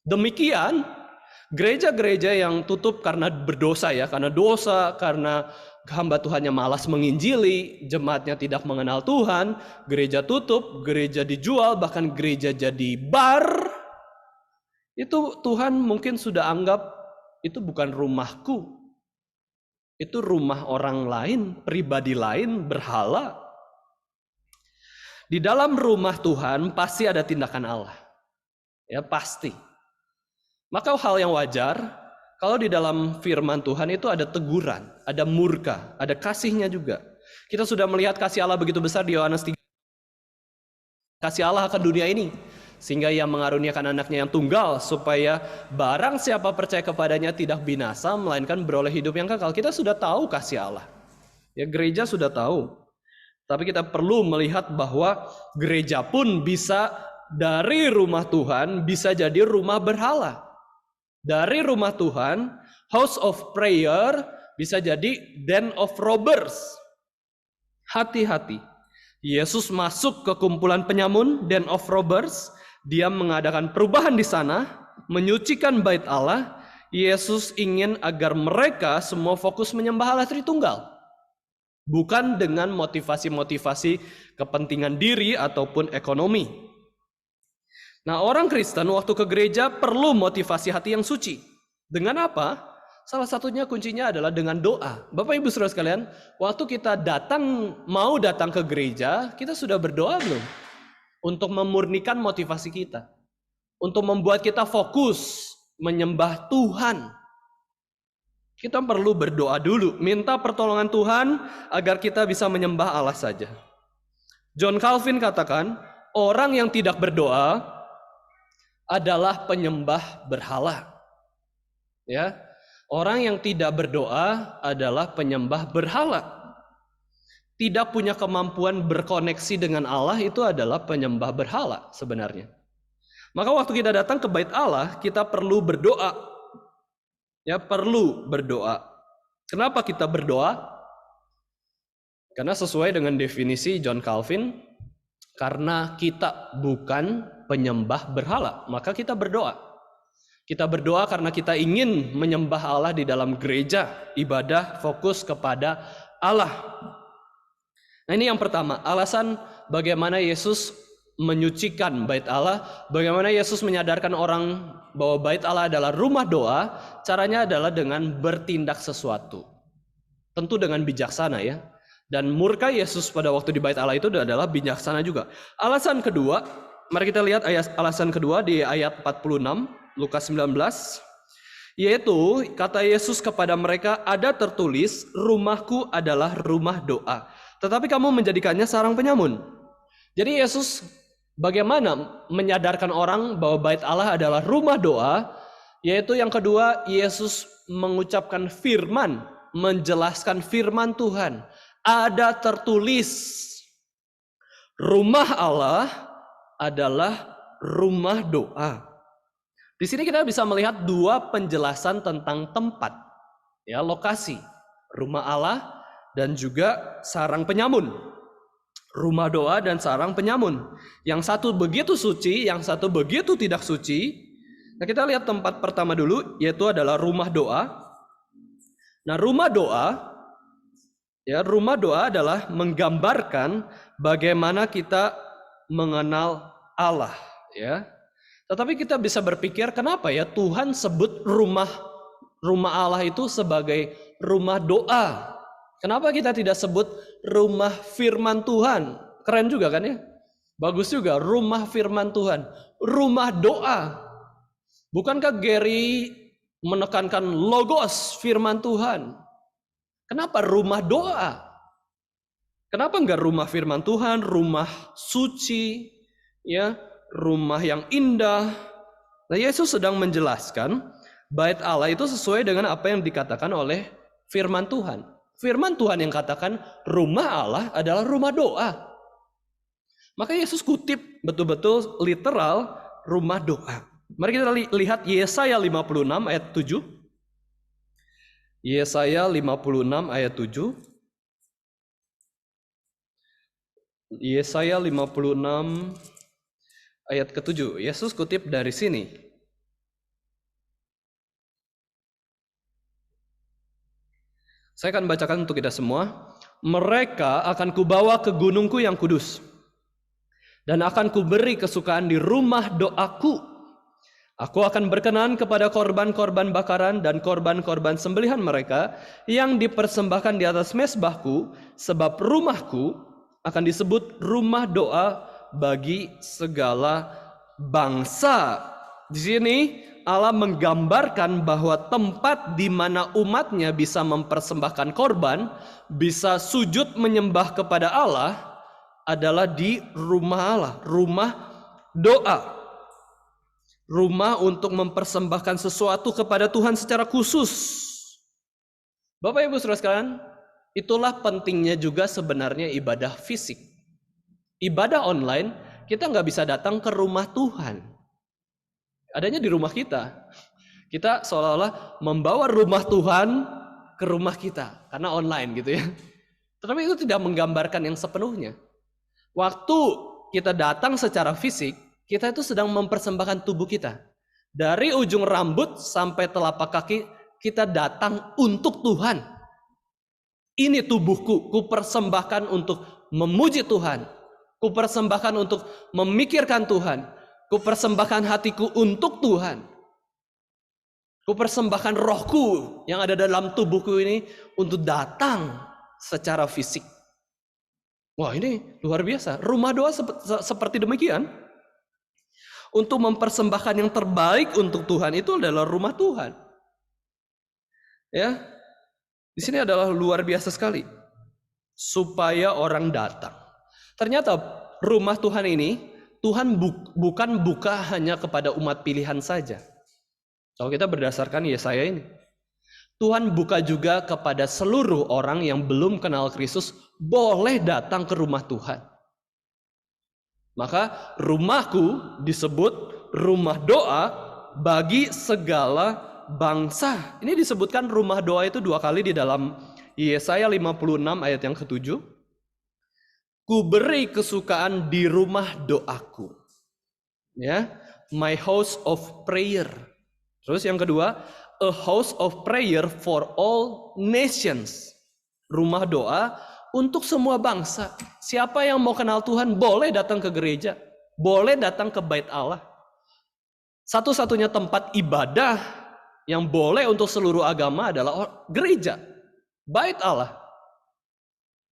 Demikian, gereja-gereja yang tutup karena berdosa ya, karena dosa, karena hamba Tuhannya malas menginjili, jemaatnya tidak mengenal Tuhan, gereja tutup, gereja dijual, bahkan gereja jadi bar. Itu Tuhan mungkin sudah anggap itu bukan rumahku. Itu rumah orang lain, pribadi lain, berhala. Di dalam rumah Tuhan pasti ada tindakan Allah. Ya, pasti. Maka hal yang wajar, kalau di dalam firman Tuhan itu ada teguran, ada murka, ada kasihnya juga. Kita sudah melihat kasih Allah begitu besar di Yohanes 3. kasih Allah akan dunia ini, sehingga Ia mengaruniakan anaknya yang tunggal, supaya barang siapa percaya kepadanya tidak binasa, melainkan beroleh hidup yang kekal. Kita sudah tahu kasih Allah. Ya, gereja sudah tahu. Tapi kita perlu melihat bahwa gereja pun bisa dari rumah Tuhan, bisa jadi rumah berhala. Dari rumah Tuhan, house of prayer, bisa jadi den of robbers. Hati-hati. Yesus masuk ke kumpulan penyamun, den of robbers. Dia mengadakan perubahan di sana, menyucikan bait Allah. Yesus ingin agar mereka semua fokus menyembah Allah Tritunggal. Bukan dengan motivasi-motivasi kepentingan diri ataupun ekonomi. Nah, orang Kristen waktu ke gereja perlu motivasi hati yang suci. Dengan apa? Salah satunya kuncinya adalah dengan doa. Bapak Ibu Saudara sekalian, waktu kita mau datang ke gereja, kita sudah berdoa belum? Untuk memurnikan motivasi kita. Untuk membuat kita fokus menyembah Tuhan. Kita perlu berdoa dulu, minta pertolongan Tuhan agar kita bisa menyembah Allah saja. John Calvin katakan, orang yang tidak berdoa adalah penyembah berhala. Ya, orang yang tidak berdoa adalah penyembah berhala. Tidak punya kemampuan berkoneksi dengan Allah itu adalah penyembah berhala sebenarnya. Maka waktu kita datang ke bait Allah, kita perlu berdoa. Ya, perlu berdoa. Kenapa kita berdoa? Karena sesuai dengan definisi John Calvin, karena kita bukan penyembah berhala, maka kita berdoa. Kita berdoa karena kita ingin menyembah Allah di dalam gereja, ibadah fokus kepada Allah. Nah, ini yang pertama, alasan bagaimana Yesus menyucikan bait Allah, bagaimana Yesus menyadarkan orang bahwa bait Allah adalah rumah doa, caranya adalah dengan bertindak sesuatu. Tentu dengan bijaksana ya. Dan murka Yesus pada waktu di bait Allah itu adalah bijaksana juga. Alasan kedua, mari kita lihat alasan kedua di ayat 46, Lukas 19. Yaitu, kata Yesus kepada mereka, ada tertulis, rumahku adalah rumah doa. Tetapi kamu menjadikannya sarang penyamun. Jadi Yesus bagaimana menyadarkan orang bahwa bait Allah adalah rumah doa? Yaitu yang kedua, Yesus mengucapkan firman, menjelaskan firman Tuhan. Ada tertulis, rumah Allah adalah rumah doa. Di sini kita bisa melihat dua penjelasan tentang tempat, ya, lokasi, rumah Allah dan juga sarang penyamun. Rumah doa dan sarang penyamun. Yang satu begitu suci, yang satu begitu tidak suci. Nah, kita lihat tempat pertama dulu, yaitu adalah rumah doa. Nah, rumah doa, ya, rumah doa adalah menggambarkan bagaimana kita mengenal Allah, ya. Tetapi kita bisa berpikir, kenapa ya Tuhan sebut rumah Allah itu sebagai rumah doa? Kenapa kita tidak sebut rumah firman Tuhan? Keren juga kan ya? Bagus juga, rumah firman Tuhan, rumah doa. Bukankah Gary menekankan logos firman Tuhan? Kenapa rumah doa? Kenapa enggak rumah firman Tuhan, rumah suci, ya, rumah yang indah? Nah, Yesus sedang menjelaskan bait Allah itu sesuai dengan apa yang dikatakan oleh firman Tuhan. Firman Tuhan yang katakan rumah Allah adalah rumah doa. Maka Yesus kutip betul-betul literal rumah doa. Mari kita lihat Yesaya 56 ayat 7. Yesaya 56 ayat 7. Yesaya 56 ayat ke-7. Yesus kutip dari sini. Saya akan bacakan untuk kita semua. Mereka akan kubawa ke gunungku yang kudus, dan akan kuberi kesukaan di rumah doaku. Aku akan berkenan kepada korban-korban bakaran dan korban-korban sembelihan mereka yang dipersembahkan di atas mezbahku, sebab rumahku akan disebut rumah doa bagi segala bangsa. Di sini Allah menggambarkan bahwa tempat di mana umatnya bisa mempersembahkan korban, bisa sujud menyembah kepada Allah, adalah di rumah Allah, rumah doa. Rumah untuk mempersembahkan sesuatu kepada Tuhan secara khusus. Bapak Ibu Saudara sekalian, itulah pentingnya juga sebenarnya ibadah fisik. Ibadah online, kita nggak bisa datang ke rumah Tuhan. Adanya di rumah kita. Kita seolah-olah membawa rumah Tuhan ke rumah kita, karena online gitu ya. Tetapi itu tidak menggambarkan yang sepenuhnya. Waktu kita datang secara fisik, kita itu sedang mempersembahkan tubuh kita. Dari ujung rambut sampai telapak kaki, kita datang untuk Tuhan. Ini tubuhku, kupersembahkan untuk memuji Tuhan. Kupersembahkan untuk memikirkan Tuhan. Kupersembahkan hatiku untuk Tuhan. Kupersembahkan rohku yang ada dalam tubuhku ini untuk datang secara fisik. Wah, ini luar biasa. Rumah doa seperti demikian. Untuk mempersembahkan yang terbaik untuk Tuhan itu adalah rumah Tuhan. Ya. Di sini adalah luar biasa sekali. Supaya orang datang. Ternyata rumah Tuhan ini Tuhan bukan buka hanya kepada umat pilihan saja. Kalau kita berdasarkan Yesaya ini, Tuhan buka juga kepada seluruh orang yang belum kenal Kristus boleh datang ke rumah Tuhan. Maka rumahku disebut rumah doa bagi segala bangsa. Ini disebutkan rumah doa itu 2 kali di dalam Yesaya 56 ayat yang ke-7. Ku beri kesukaan di rumah doaku. Ya, my house of prayer. Terus yang kedua, a house of prayer for all nations. Rumah doa untuk semua bangsa. Siapa yang mau kenal Tuhan boleh datang ke gereja, boleh datang ke bait Allah. Satu-satunya tempat ibadah yang boleh untuk seluruh agama adalah gereja, bait Allah.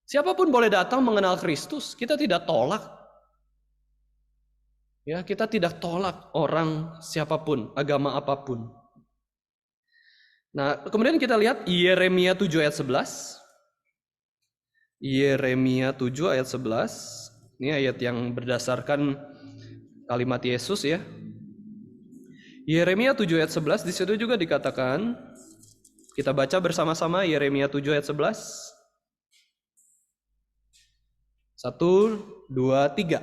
Siapapun boleh datang mengenal Kristus, kita tidak tolak. Ya, kita tidak tolak orang siapapun, agama apapun. Nah, kemudian kita lihat Yeremia 7 ayat 11. Yeremia 7 ayat 11. Ini ayat yang berdasarkan kalimat Yesus ya. Yeremia 7 ayat 11 di situ juga dikatakan, kita baca bersama-sama Yeremia 7 ayat 11. 1, 2, 3.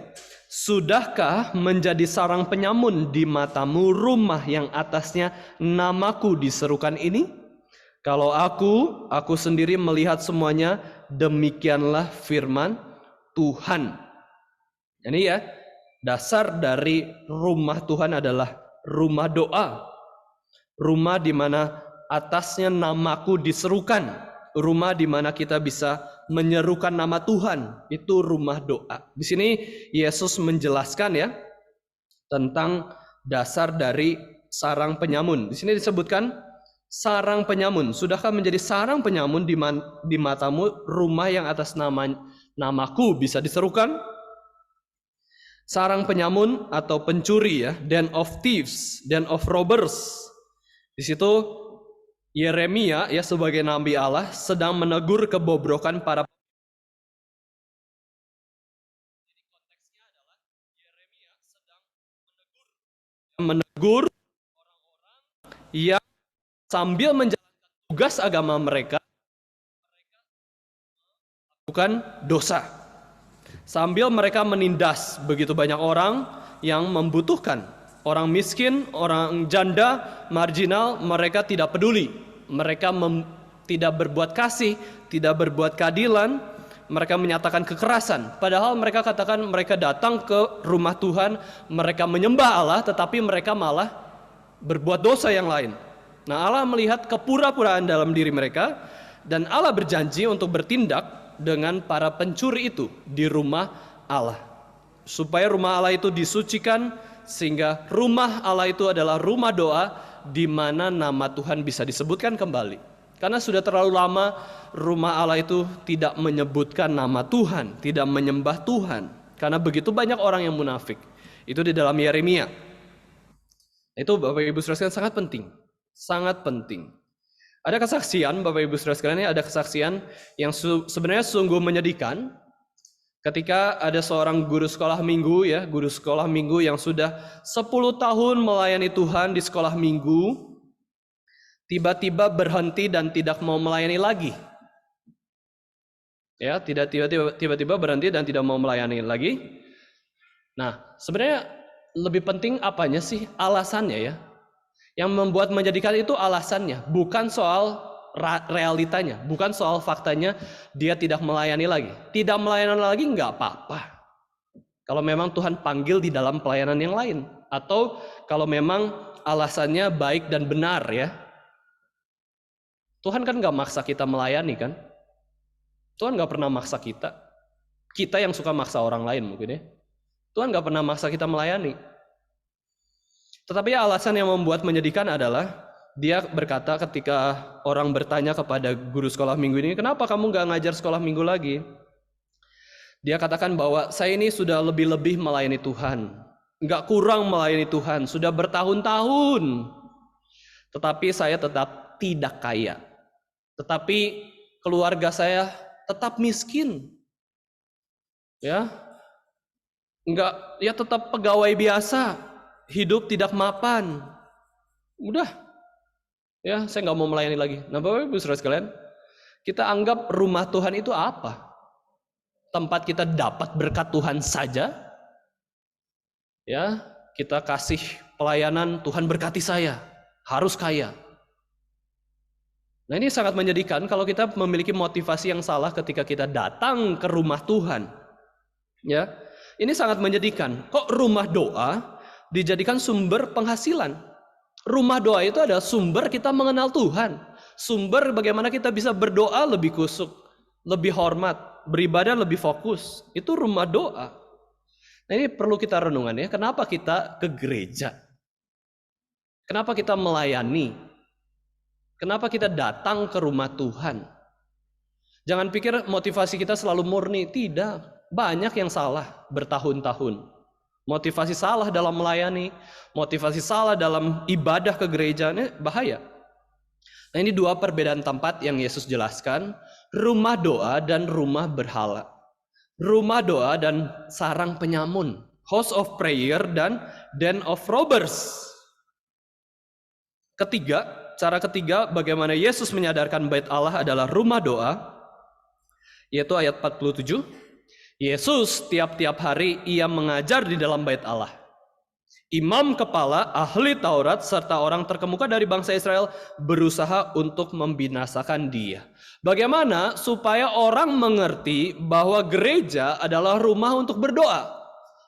Sudahkah menjadi sarang penyamun di matamu rumah yang atasnya namaku diserukan ini? Kalau aku sendiri melihat semuanya, demikianlah firman Tuhan. Ini ya, dasar dari rumah Tuhan adalah rumah doa. Rumah di mana atasnya namaku diserukan. Rumah di mana kita bisa menyerukan nama Tuhan. Itu rumah doa. Di sini Yesus menjelaskan ya tentang dasar dari sarang penyamun. Di sini disebutkan sarang penyamun. Sudahkah menjadi sarang penyamun di matamu rumah yang atas namaku bisa diserukan? Sarang penyamun atau pencuri ya, den of thieves, den of robbers. Di situ Yeremia ya sebagai nabi Allah sedang menegur kebobrokan para. Jadi konteksnya adalah Yeremia sedang menegur orang-orang yang sambil menjalankan tugas agama mereka melakukan dosa. Sambil mereka menindas begitu banyak orang yang membutuhkan. Orang miskin, orang janda, marginal, mereka tidak peduli. Mereka tidak berbuat kasih, tidak berbuat keadilan. Mereka menyatakan kekerasan. Padahal mereka katakan mereka datang ke rumah Tuhan, mereka menyembah Allah, tetapi mereka malah berbuat dosa yang lain. Nah, Allah melihat kepura-puraan dalam diri mereka, dan Allah berjanji untuk bertindak dengan para pencuri itu di rumah Allah. Supaya rumah Allah itu disucikan, sehingga rumah Allah itu adalah rumah doa di mana nama Tuhan bisa disebutkan kembali. Karena sudah terlalu lama rumah Allah itu tidak menyebutkan nama Tuhan, tidak menyembah Tuhan. Karena begitu banyak orang yang munafik. Itu di dalam Yeremia. Itu Bapak Ibu Saudara sekalian sangat penting. Sangat penting. Ada kesaksian Bapak Ibu Saudara sekalian, ada kesaksian yang sebenarnya sungguh menyedihkan. Ketika ada seorang guru sekolah minggu ya, guru sekolah minggu yang sudah 10 tahun melayani Tuhan di sekolah minggu, tiba-tiba berhenti dan tidak mau melayani lagi. Ya, tiba-tiba berhenti dan tidak mau melayani lagi. Nah, sebenarnya lebih penting apanya sih? Alasannya ya. Yang membuat menjadikan itu alasannya, bukan soal realitanya, bukan soal faktanya dia tidak melayani lagi. Tidak melayani lagi nggak apa-apa. Kalau memang Tuhan panggil di dalam pelayanan yang lain, atau kalau memang alasannya baik dan benar ya. Tuhan kan nggak maksa kita melayani kan? Tuhan nggak pernah maksa kita. Kita yang suka maksa orang lain mungkin ya. Tuhan nggak pernah maksa kita melayani. Tetapi alasan yang membuat menyedihkan adalah dia berkata ketika orang bertanya kepada guru sekolah minggu ini, kenapa kamu nggak ngajar sekolah minggu lagi? Dia katakan bahwa saya ini sudah lebih-lebih melayani Tuhan, nggak kurang melayani Tuhan, sudah bertahun-tahun. Tetapi saya tetap tidak kaya. Tetapi keluarga saya tetap miskin. Ya, nggak, ya tetap pegawai biasa, hidup tidak mapan. Udah, ya saya nggak mau melayani lagi. Nah Bapak Ibu Saudara sekalian, kita anggap rumah Tuhan itu apa? Tempat kita dapat berkat Tuhan saja? Ya, kita kasih pelayanan, Tuhan berkati saya, harus kaya. Nah ini sangat menyedihkan kalau kita memiliki motivasi yang salah ketika kita datang ke rumah Tuhan. Ya, ini sangat menyedihkan. Kok rumah doa dijadikan sumber penghasilan? Rumah doa itu adalah sumber kita mengenal Tuhan. Sumber bagaimana kita bisa berdoa lebih kusuk, lebih hormat, beribadah lebih fokus. Itu rumah doa. Nah ini perlu kita renungan ya. Kenapa kita ke gereja? Kenapa kita melayani? Kenapa kita datang ke rumah Tuhan? Jangan pikir motivasi kita selalu murni. Tidak. Banyak yang salah bertahun-tahun. Motivasi salah dalam melayani, motivasi salah dalam ibadah ke gereja, ini bahaya. Nah ini dua perbedaan tempat yang Yesus jelaskan. Rumah doa dan rumah berhala. Rumah doa dan sarang penyamun. House of prayer dan den of robbers. Cara ketiga bagaimana Yesus menyadarkan bait Allah adalah rumah doa, yaitu ayat 47. Yesus tiap-tiap hari ia mengajar di dalam bait Allah. Imam kepala, ahli Taurat, serta orang terkemuka dari bangsa Israel berusaha untuk membinasakan dia. Bagaimana supaya orang mengerti bahwa gereja adalah rumah untuk berdoa,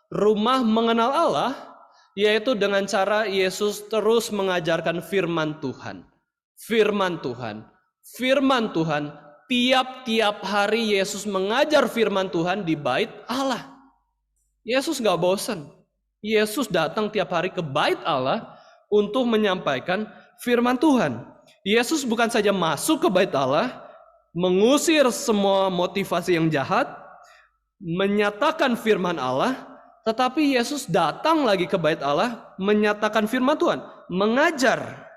rumah mengenal Allah, yaitu dengan cara Yesus terus mengajarkan firman Tuhan. Firman Tuhan. Firman Tuhan. Tiap-tiap hari Yesus mengajar firman Tuhan di bait Allah. Yesus gak bosan. Yesus datang tiap hari ke bait Allah untuk menyampaikan firman Tuhan. Yesus bukan saja masuk ke bait Allah, mengusir semua motivasi yang jahat, menyatakan firman Allah, tetapi Yesus datang lagi ke bait Allah, menyatakan firman Tuhan, mengajar.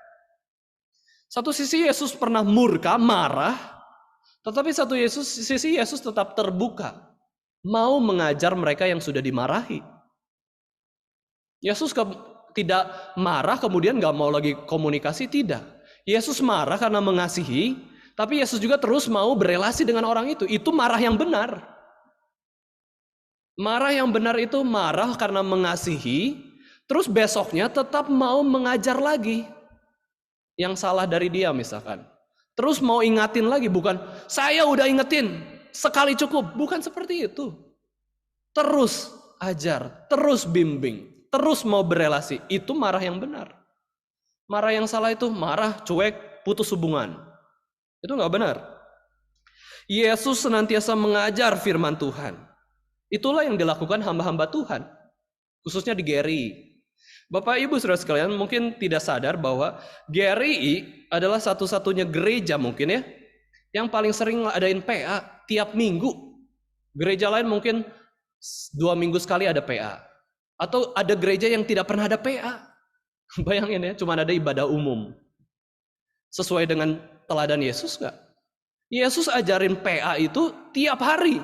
Satu sisi Yesus pernah murka, marah, tetapi satu sisi Yesus tetap terbuka, mau mengajar mereka yang sudah dimarahi. Yesus tidak marah kemudian gak mau lagi komunikasi, tidak. Yesus marah karena mengasihi, tapi Yesus juga terus mau berelasi dengan orang itu. Itu marah yang benar. Marah yang benar itu marah karena mengasihi, terus besoknya tetap mau mengajar lagi yang salah dari dia misalkan. Terus mau ingatin lagi, bukan saya udah ingetin, sekali cukup. Bukan seperti itu. Terus ajar, terus bimbing, terus mau berelasi. Itu marah yang benar. Marah yang salah itu marah, cuek, putus hubungan. Itu gak benar. Yesus senantiasa mengajar firman Tuhan. Itulah yang dilakukan hamba-hamba Tuhan, khususnya di GRI. Bapak Ibu Saudara sekalian mungkin tidak sadar bahwa GRI adalah satu-satunya gereja mungkin ya, yang paling sering adain PA tiap minggu. Gereja lain mungkin 2 minggu sekali ada PA. Atau ada gereja yang tidak pernah ada PA. Bayangin ya, cuma ada ibadah umum. Sesuai dengan teladan Yesus gak? Yesus ajarin PA itu tiap hari.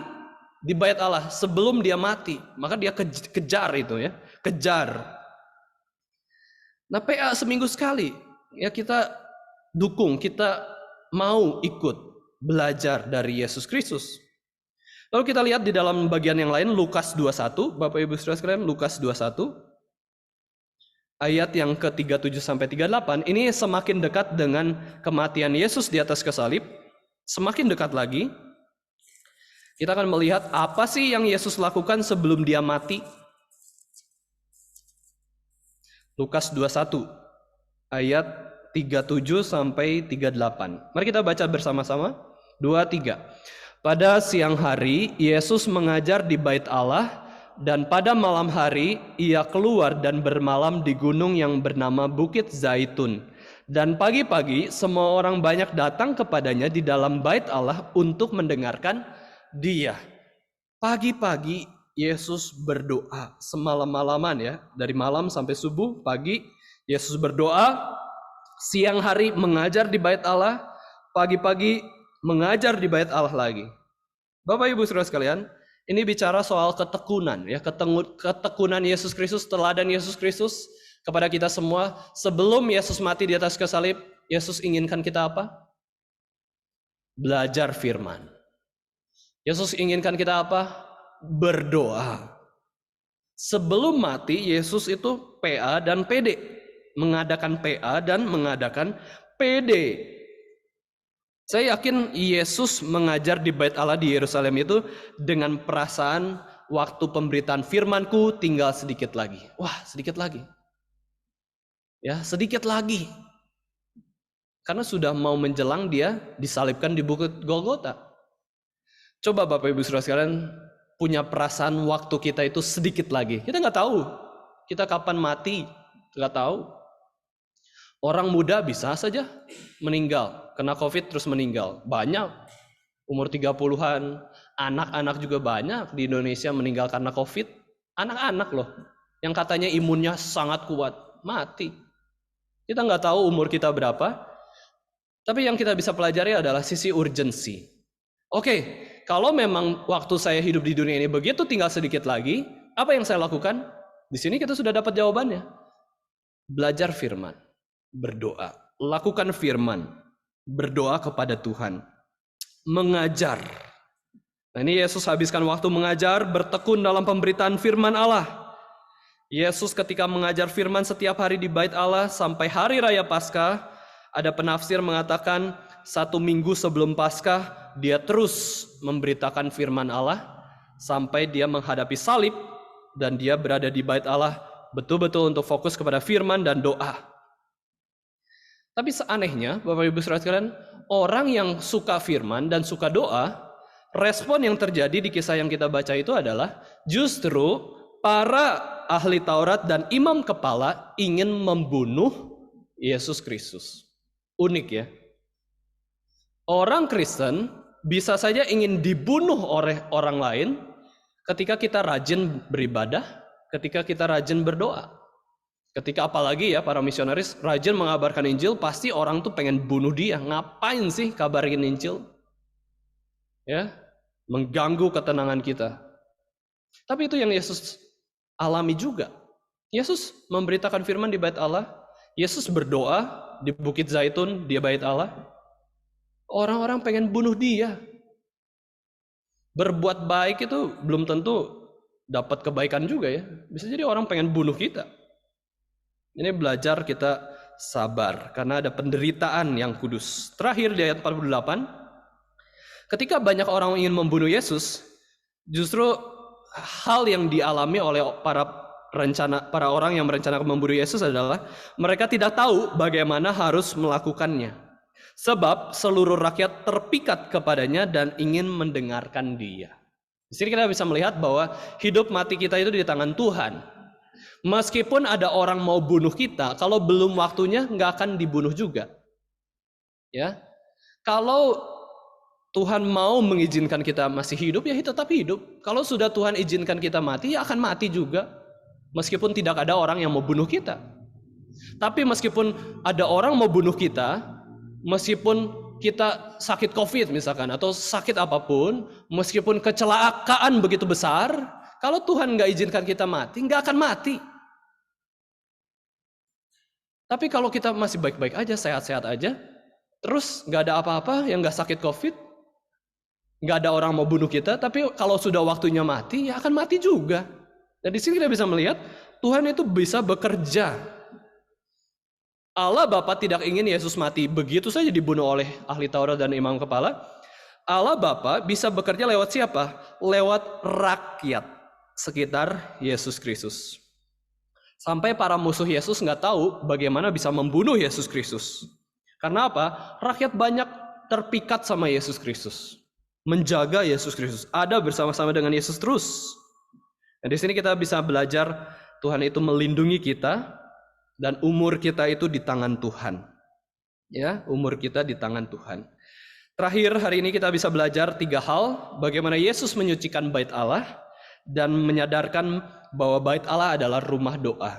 di bait Allah sebelum dia mati. Maka dia kejar itu ya, kejar. Nah, PA seminggu sekali ya kita dukung, kita mau ikut belajar dari Yesus Kristus. Lalu kita lihat di dalam bagian yang lain, Lukas 21, Bapak Ibu Saudara sekalian, Lukas 21 ayat yang ke-37 sampai 38, ini semakin dekat dengan kematian Yesus di atas kasalib, semakin dekat lagi. Kita akan melihat apa sih yang Yesus lakukan sebelum dia mati. Lukas 21 ayat 37 sampai 38. Mari kita baca bersama-sama. 2, 3. Pada siang hari Yesus mengajar di bait Allah, dan pada malam hari ia keluar dan bermalam di gunung yang bernama Bukit Zaitun. Dan pagi-pagi semua orang banyak datang kepadanya di dalam bait Allah untuk mendengarkan dia. Pagi-pagi Yesus berdoa semalam-malaman ya, dari malam sampai subuh, pagi Yesus berdoa, siang hari mengajar di bait Allah, pagi-pagi mengajar di bait Allah lagi. Bapak Ibu Saudara sekalian, ini bicara soal ketekunan ya, ketekunan Yesus Kristus, teladan Yesus Kristus kepada kita semua. Sebelum Yesus mati di atas kasalib, Yesus inginkan kita apa? Belajar firman. Yesus inginkan kita apa? Berdoa. Sebelum mati, Yesus itu PA dan PD. Mengadakan PA dan mengadakan PD. Saya yakin Yesus mengajar di bait Allah di Yerusalem itu dengan perasaan waktu pemberitaan firman-Ku tinggal sedikit lagi. Wah, sedikit lagi. Ya, sedikit lagi. Karena sudah mau menjelang dia disalibkan di Bukit Golgota. Coba Bapak Ibu Saudara sekalian punya perasaan waktu kita itu sedikit lagi. Kita nggak tahu kita kapan mati, nggak tahu. Orang muda bisa saja meninggal, kena COVID terus meninggal. Banyak, umur 30-an, anak-anak juga banyak di Indonesia meninggal karena COVID. Anak-anak loh, yang katanya imunnya sangat kuat, mati. Kita nggak tahu umur kita berapa, tapi yang kita bisa pelajari adalah sisi urgensi. Oke, kalau memang waktu saya hidup di dunia ini begitu tinggal sedikit lagi, apa yang saya lakukan? Di sini kita sudah dapat jawabannya. Belajar firman, berdoa, lakukan firman, berdoa kepada Tuhan, mengajar. Nah, ini Yesus habiskan waktu mengajar, bertekun dalam pemberitaan firman Allah. Yesus ketika mengajar firman setiap hari di bait Allah sampai hari raya Paskah, ada penafsir mengatakan 1 minggu sebelum Paskah dia terus memberitakan firman Allah sampai dia menghadapi salib dan dia berada di bait Allah betul-betul untuk fokus kepada firman dan doa. Tapi seanehnya, Bapak Ibu Saudara sekalian, orang yang suka firman dan suka doa, respon yang terjadi di kisah yang kita baca itu adalah justru para ahli Taurat dan imam kepala ingin membunuh Yesus Kristus. Unik ya. Orang Kristen bisa saja ingin dibunuh oleh orang lain ketika kita rajin beribadah, ketika kita rajin berdoa. Ketika apalagi ya para misionaris rajin mengabarkan Injil, pasti orang tuh pengen bunuh dia. Ngapain sih kabarin Injil? Ya, mengganggu ketenangan kita. Tapi itu yang Yesus alami juga. Yesus memberitakan firman di bait Allah. Yesus berdoa di Bukit Zaitun, di bait Allah. Orang-orang pengen bunuh dia. Berbuat baik itu belum tentu dapat kebaikan juga ya. Bisa jadi orang pengen bunuh kita. Ini belajar kita sabar karena ada penderitaan yang kudus. Terakhir di ayat 48, ketika banyak orang ingin membunuh Yesus, justru hal yang dialami oleh para orang yang merencanakan membunuh Yesus adalah mereka tidak tahu bagaimana harus melakukannya. Sebab seluruh rakyat terpikat kepadanya dan ingin mendengarkan dia. Di sini kita bisa melihat bahwa hidup mati kita itu di tangan Tuhan. Meskipun ada orang mau bunuh kita, kalau belum waktunya nggak akan dibunuh juga. Ya, kalau Tuhan mau mengizinkan kita masih hidup, ya tetap hidup. Kalau sudah Tuhan izinkan kita mati, ya akan mati juga. Meskipun tidak ada orang yang mau bunuh kita. Tapi meskipun ada orang mau bunuh kita, meskipun kita sakit COVID misalkan, atau sakit apapun, meskipun kecelakaan begitu besar, kalau Tuhan nggak izinkan kita mati, nggak akan mati. Tapi kalau kita masih baik-baik aja, sehat-sehat aja, terus nggak ada apa-apa, yang nggak sakit COVID, nggak ada orang mau bunuh kita, tapi kalau sudah waktunya mati, ya akan mati juga. Dan di sini kita bisa melihat, Tuhan itu bisa bekerja. Allah Bapa tidak ingin Yesus mati begitu saja dibunuh oleh ahli Taurat dan imam kepala. Allah Bapa bisa bekerja lewat siapa? Lewat rakyat sekitar Yesus Kristus. Sampai para musuh Yesus nggak tahu bagaimana bisa membunuh Yesus Kristus. Karena apa? Rakyat banyak terpikat sama Yesus Kristus. Menjaga Yesus Kristus. Ada bersama-sama dengan Yesus terus. Nah, di sini kita bisa belajar Tuhan itu melindungi kita. Dan umur kita itu di tangan Tuhan. Ya, umur kita di tangan Tuhan. Terakhir hari ini kita bisa belajar 3 hal. Bagaimana Yesus menyucikan bait Allah. Dan menyadarkan bahwa bait Allah adalah rumah doa.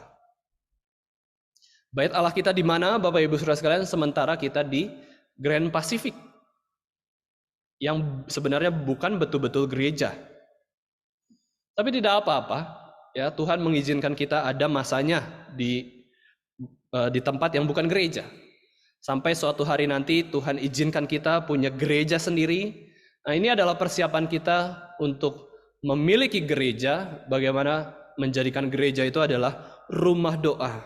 Bait Allah kita di mana Bapak Ibu Saudara sekalian? Sementara kita di Grand Pacific. Yang sebenarnya bukan betul-betul gereja. Tapi tidak apa-apa. Ya, Tuhan mengizinkan kita ada masanya di tempat yang bukan gereja. Sampai suatu hari nanti Tuhan izinkan kita punya gereja sendiri. Nah, ini adalah persiapan kita untuk memiliki gereja. Bagaimana menjadikan gereja itu adalah rumah doa.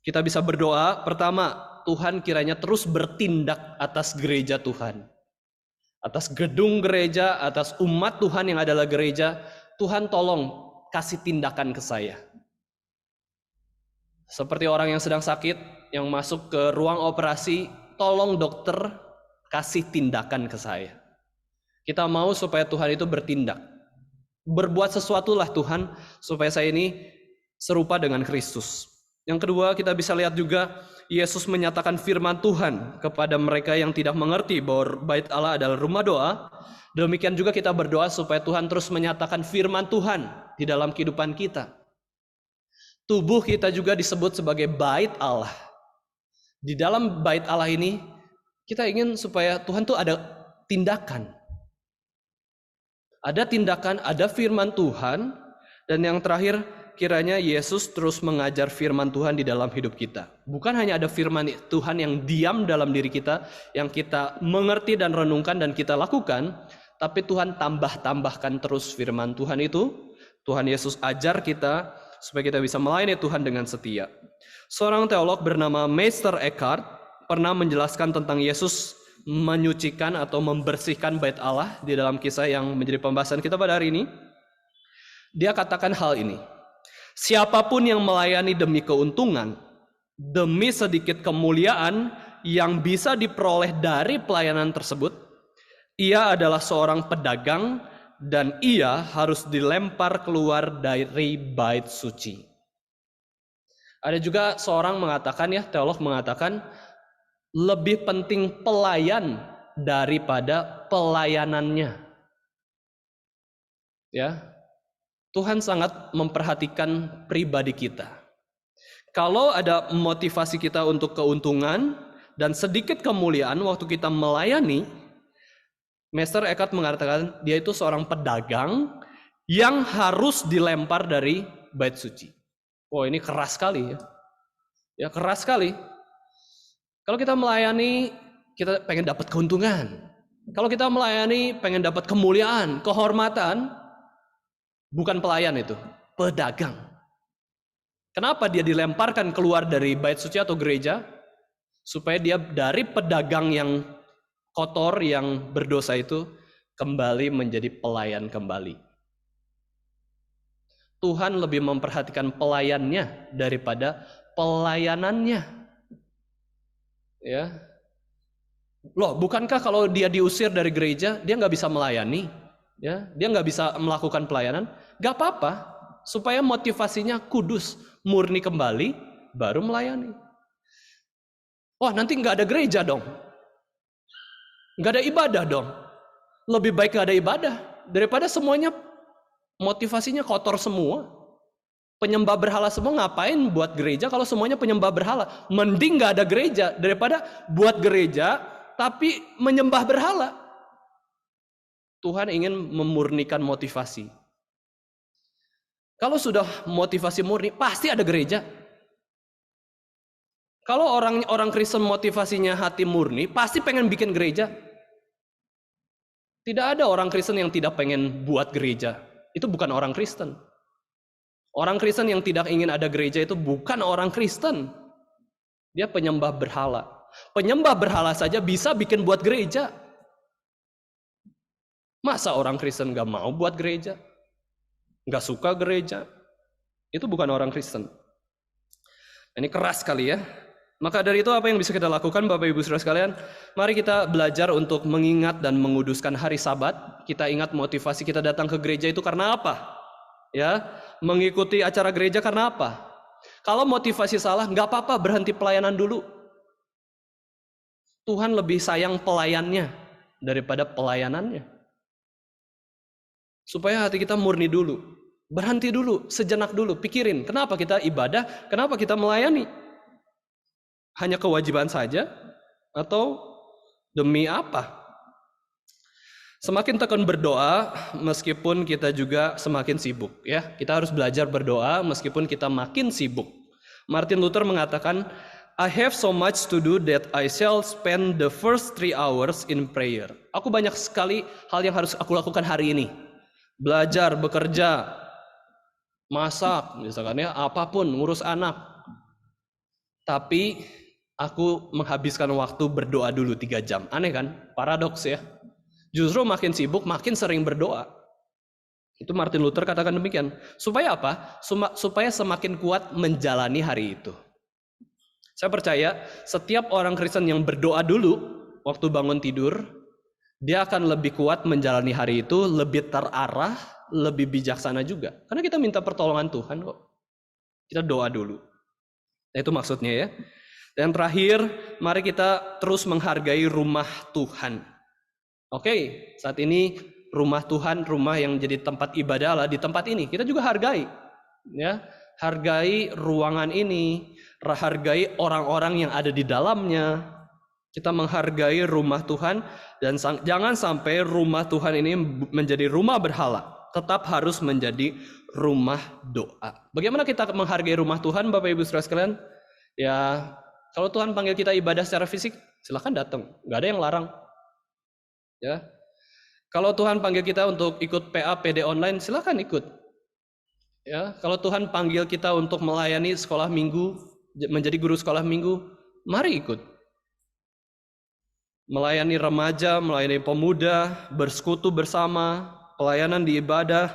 Kita bisa berdoa, pertama, Tuhan kiranya terus bertindak atas gereja Tuhan. Atas gedung gereja, atas umat Tuhan yang adalah gereja. Tuhan tolong kasih tindakan ke saya. Seperti orang yang sedang sakit, yang masuk ke ruang operasi, tolong dokter kasih tindakan ke saya. Kita mau supaya Tuhan itu bertindak. Berbuat sesuatulah Tuhan, supaya saya ini serupa dengan Kristus. Yang kedua, kita bisa lihat juga, Yesus menyatakan firman Tuhan kepada mereka yang tidak mengerti bahwa bait Allah adalah rumah doa. Demikian juga kita berdoa supaya Tuhan terus menyatakan firman Tuhan di dalam kehidupan kita. Tubuh kita juga disebut sebagai bait Allah. Di dalam bait Allah ini, kita ingin supaya Tuhan tuh ada tindakan. Ada tindakan, ada firman Tuhan. Dan yang terakhir, kiranya Yesus terus mengajar firman Tuhan di dalam hidup kita. Bukan hanya ada firman Tuhan yang diam dalam diri kita, yang kita mengerti dan renungkan dan kita lakukan, tapi Tuhan tambahkan terus firman Tuhan itu. Tuhan Yesus ajar kita, supaya kita bisa melayani Tuhan dengan setia. Seorang teolog bernama Meister Eckhart pernah menjelaskan tentang Yesus menyucikan atau membersihkan bait Allah di dalam kisah yang menjadi pembahasan kita pada hari ini. Dia katakan hal ini. Siapapun yang melayani demi keuntungan, demi sedikit kemuliaan yang bisa diperoleh dari pelayanan tersebut, ia adalah seorang pedagang dan ia harus dilempar keluar dari bait suci. Ada juga seorang mengatakan, ya, teolog mengatakan, lebih penting pelayan daripada pelayanannya. Ya, Tuhan sangat memperhatikan pribadi kita. Kalau ada motivasi kita untuk keuntungan dan sedikit kemuliaan waktu kita melayani, Meister Eckhart mengatakan dia itu seorang pedagang yang harus dilempar dari bait suci. Oh, ini keras sekali ya. Ya, keras sekali. Kalau kita melayani, kita pengen dapat keuntungan. Kalau kita melayani, pengen dapat kemuliaan, kehormatan, bukan pelayan itu, pedagang. Kenapa dia dilemparkan keluar dari bait suci atau gereja? Supaya dia dari pedagang yang kotor, yang berdosa itu, kembali menjadi pelayan kembali. Tuhan lebih memperhatikan pelayannya daripada pelayanannya. Ya, loh, bukankah kalau dia diusir dari gereja, dia nggak bisa melayani? Ya, dia nggak bisa melakukan pelayanan? Gak apa-apa, supaya motivasinya kudus, murni kembali, baru melayani. Wah, nanti nggak ada gereja dong, nggak ada ibadah dong. Lebih baik nggak ada ibadah daripada semuanya motivasinya kotor semua. Penyembah berhala semua, ngapain buat gereja kalau semuanya penyembah berhala? Mending nggak ada gereja daripada buat gereja tapi menyembah berhala. Tuhan ingin memurnikan motivasi. Kalau sudah motivasi murni, pasti ada gereja. Kalau orang Kristen motivasinya hati murni, pasti pengen bikin gereja. Tidak ada orang Kristen yang tidak pengen buat gereja. Itu bukan orang Kristen. Orang Kristen yang tidak ingin ada gereja itu bukan orang Kristen. Dia penyembah berhala. Penyembah berhala saja bisa bikin buat gereja. Masa orang Kristen gak mau buat gereja? Gak suka gereja? Itu bukan orang Kristen. Ini keras sekali ya. Maka dari itu apa yang bisa kita lakukan Bapak Ibu Saudara sekalian? Mari kita belajar untuk mengingat dan menguduskan hari Sabat. Kita ingat motivasi kita datang ke gereja itu karena apa? Ya, mengikuti acara gereja karena apa? Kalau motivasi salah, nggak apa-apa, berhenti pelayanan dulu. Tuhan lebih sayang pelayannya daripada pelayanannya. Supaya hati kita murni dulu. Berhenti dulu, sejenak dulu, pikirin kenapa kita ibadah, kenapa kita melayani. Hanya kewajiban saja atau demi apa? Semakin tekun berdoa meskipun kita juga semakin sibuk ya. Kita harus belajar berdoa meskipun kita makin sibuk. Martin Luther mengatakan, I have so much to do that I shall spend the first 3 hours in prayer. Aku banyak sekali hal yang harus aku lakukan hari ini. Belajar, bekerja, masak, misalkan ya, apapun, ngurus anak. Tapi aku menghabiskan waktu berdoa dulu 3 jam. Aneh kan? Paradoks ya. Justru makin sibuk, makin sering berdoa. Itu Martin Luther katakan demikian. Supaya apa? Supaya semakin kuat menjalani hari itu. Saya percaya setiap orang Kristen yang berdoa dulu waktu bangun tidur, dia akan lebih kuat menjalani hari itu, lebih terarah, lebih bijaksana juga. Karena kita minta pertolongan Tuhan kok. Kita doa dulu. Nah, itu maksudnya ya. Dan terakhir, mari kita terus menghargai rumah Tuhan. Oke, saat ini rumah Tuhan, rumah yang jadi tempat ibadah lah di tempat ini. Kita juga hargai. Ya, hargai ruangan ini, hargai orang-orang yang ada di dalamnya. Kita menghargai rumah Tuhan dan jangan sampai rumah Tuhan ini menjadi rumah berhala. Tetap harus menjadi rumah doa. Bagaimana kita menghargai rumah Tuhan, Bapak Ibu Saudara sekalian? Ya, kalau Tuhan panggil kita ibadah secara fisik, silakan datang. Nggak ada yang larang. Ya, kalau Tuhan panggil kita untuk ikut PA PD online, silakan ikut. Ya, kalau Tuhan panggil kita untuk melayani sekolah minggu, menjadi guru sekolah minggu, mari ikut. Melayani remaja, melayani pemuda, bersekutu bersama, pelayanan di ibadah.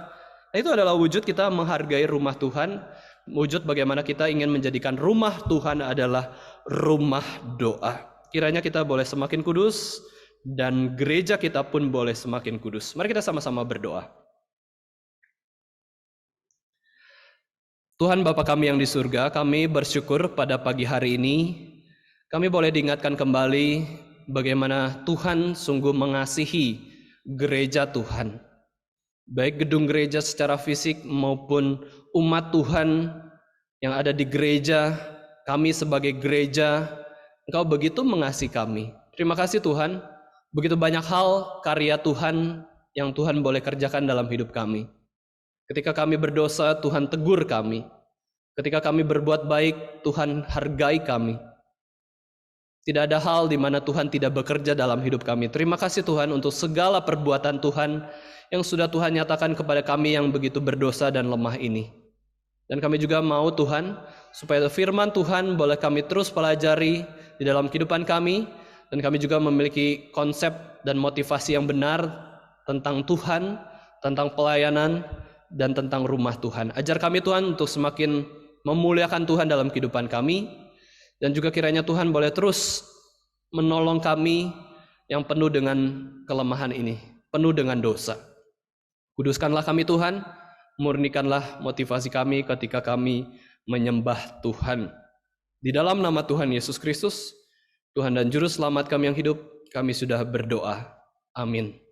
Nah, itu adalah wujud kita menghargai rumah Tuhan. Wujud bagaimana kita ingin menjadikan rumah Tuhan adalah rumah doa. Kiranya kita boleh semakin kudus dan gereja kita pun boleh semakin kudus. Mari kita sama-sama berdoa. Tuhan Bapa kami yang di surga, kami bersyukur pada pagi hari ini kami boleh diingatkan kembali bagaimana Tuhan sungguh mengasihi gereja Tuhan. Baik gedung gereja secara fisik maupun umat Tuhan yang ada di gereja, kami sebagai gereja, Engkau begitu mengasihi kami. Terima kasih Tuhan, begitu banyak hal karya Tuhan yang Tuhan boleh kerjakan dalam hidup kami. Ketika kami berdosa, Tuhan tegur kami. Ketika kami berbuat baik, Tuhan hargai kami. Tidak ada hal di mana Tuhan tidak bekerja dalam hidup kami. Terima kasih Tuhan untuk segala perbuatan Tuhan yang sudah Tuhan nyatakan kepada kami yang begitu berdosa dan lemah ini. Dan kami juga mau Tuhan, supaya firman Tuhan boleh kami terus pelajari di dalam kehidupan kami, dan kami juga memiliki konsep dan motivasi yang benar tentang Tuhan, tentang pelayanan, dan tentang rumah Tuhan. Ajar kami Tuhan untuk semakin memuliakan Tuhan dalam kehidupan kami, dan juga kiranya Tuhan boleh terus menolong kami yang penuh dengan kelemahan ini, penuh dengan dosa. Kuduskanlah kami Tuhan, murnikanlah motivasi kami ketika kami menyembah Tuhan. Di dalam nama Tuhan Yesus Kristus, Tuhan dan Juru Selamat kami yang hidup, kami sudah berdoa. Amin.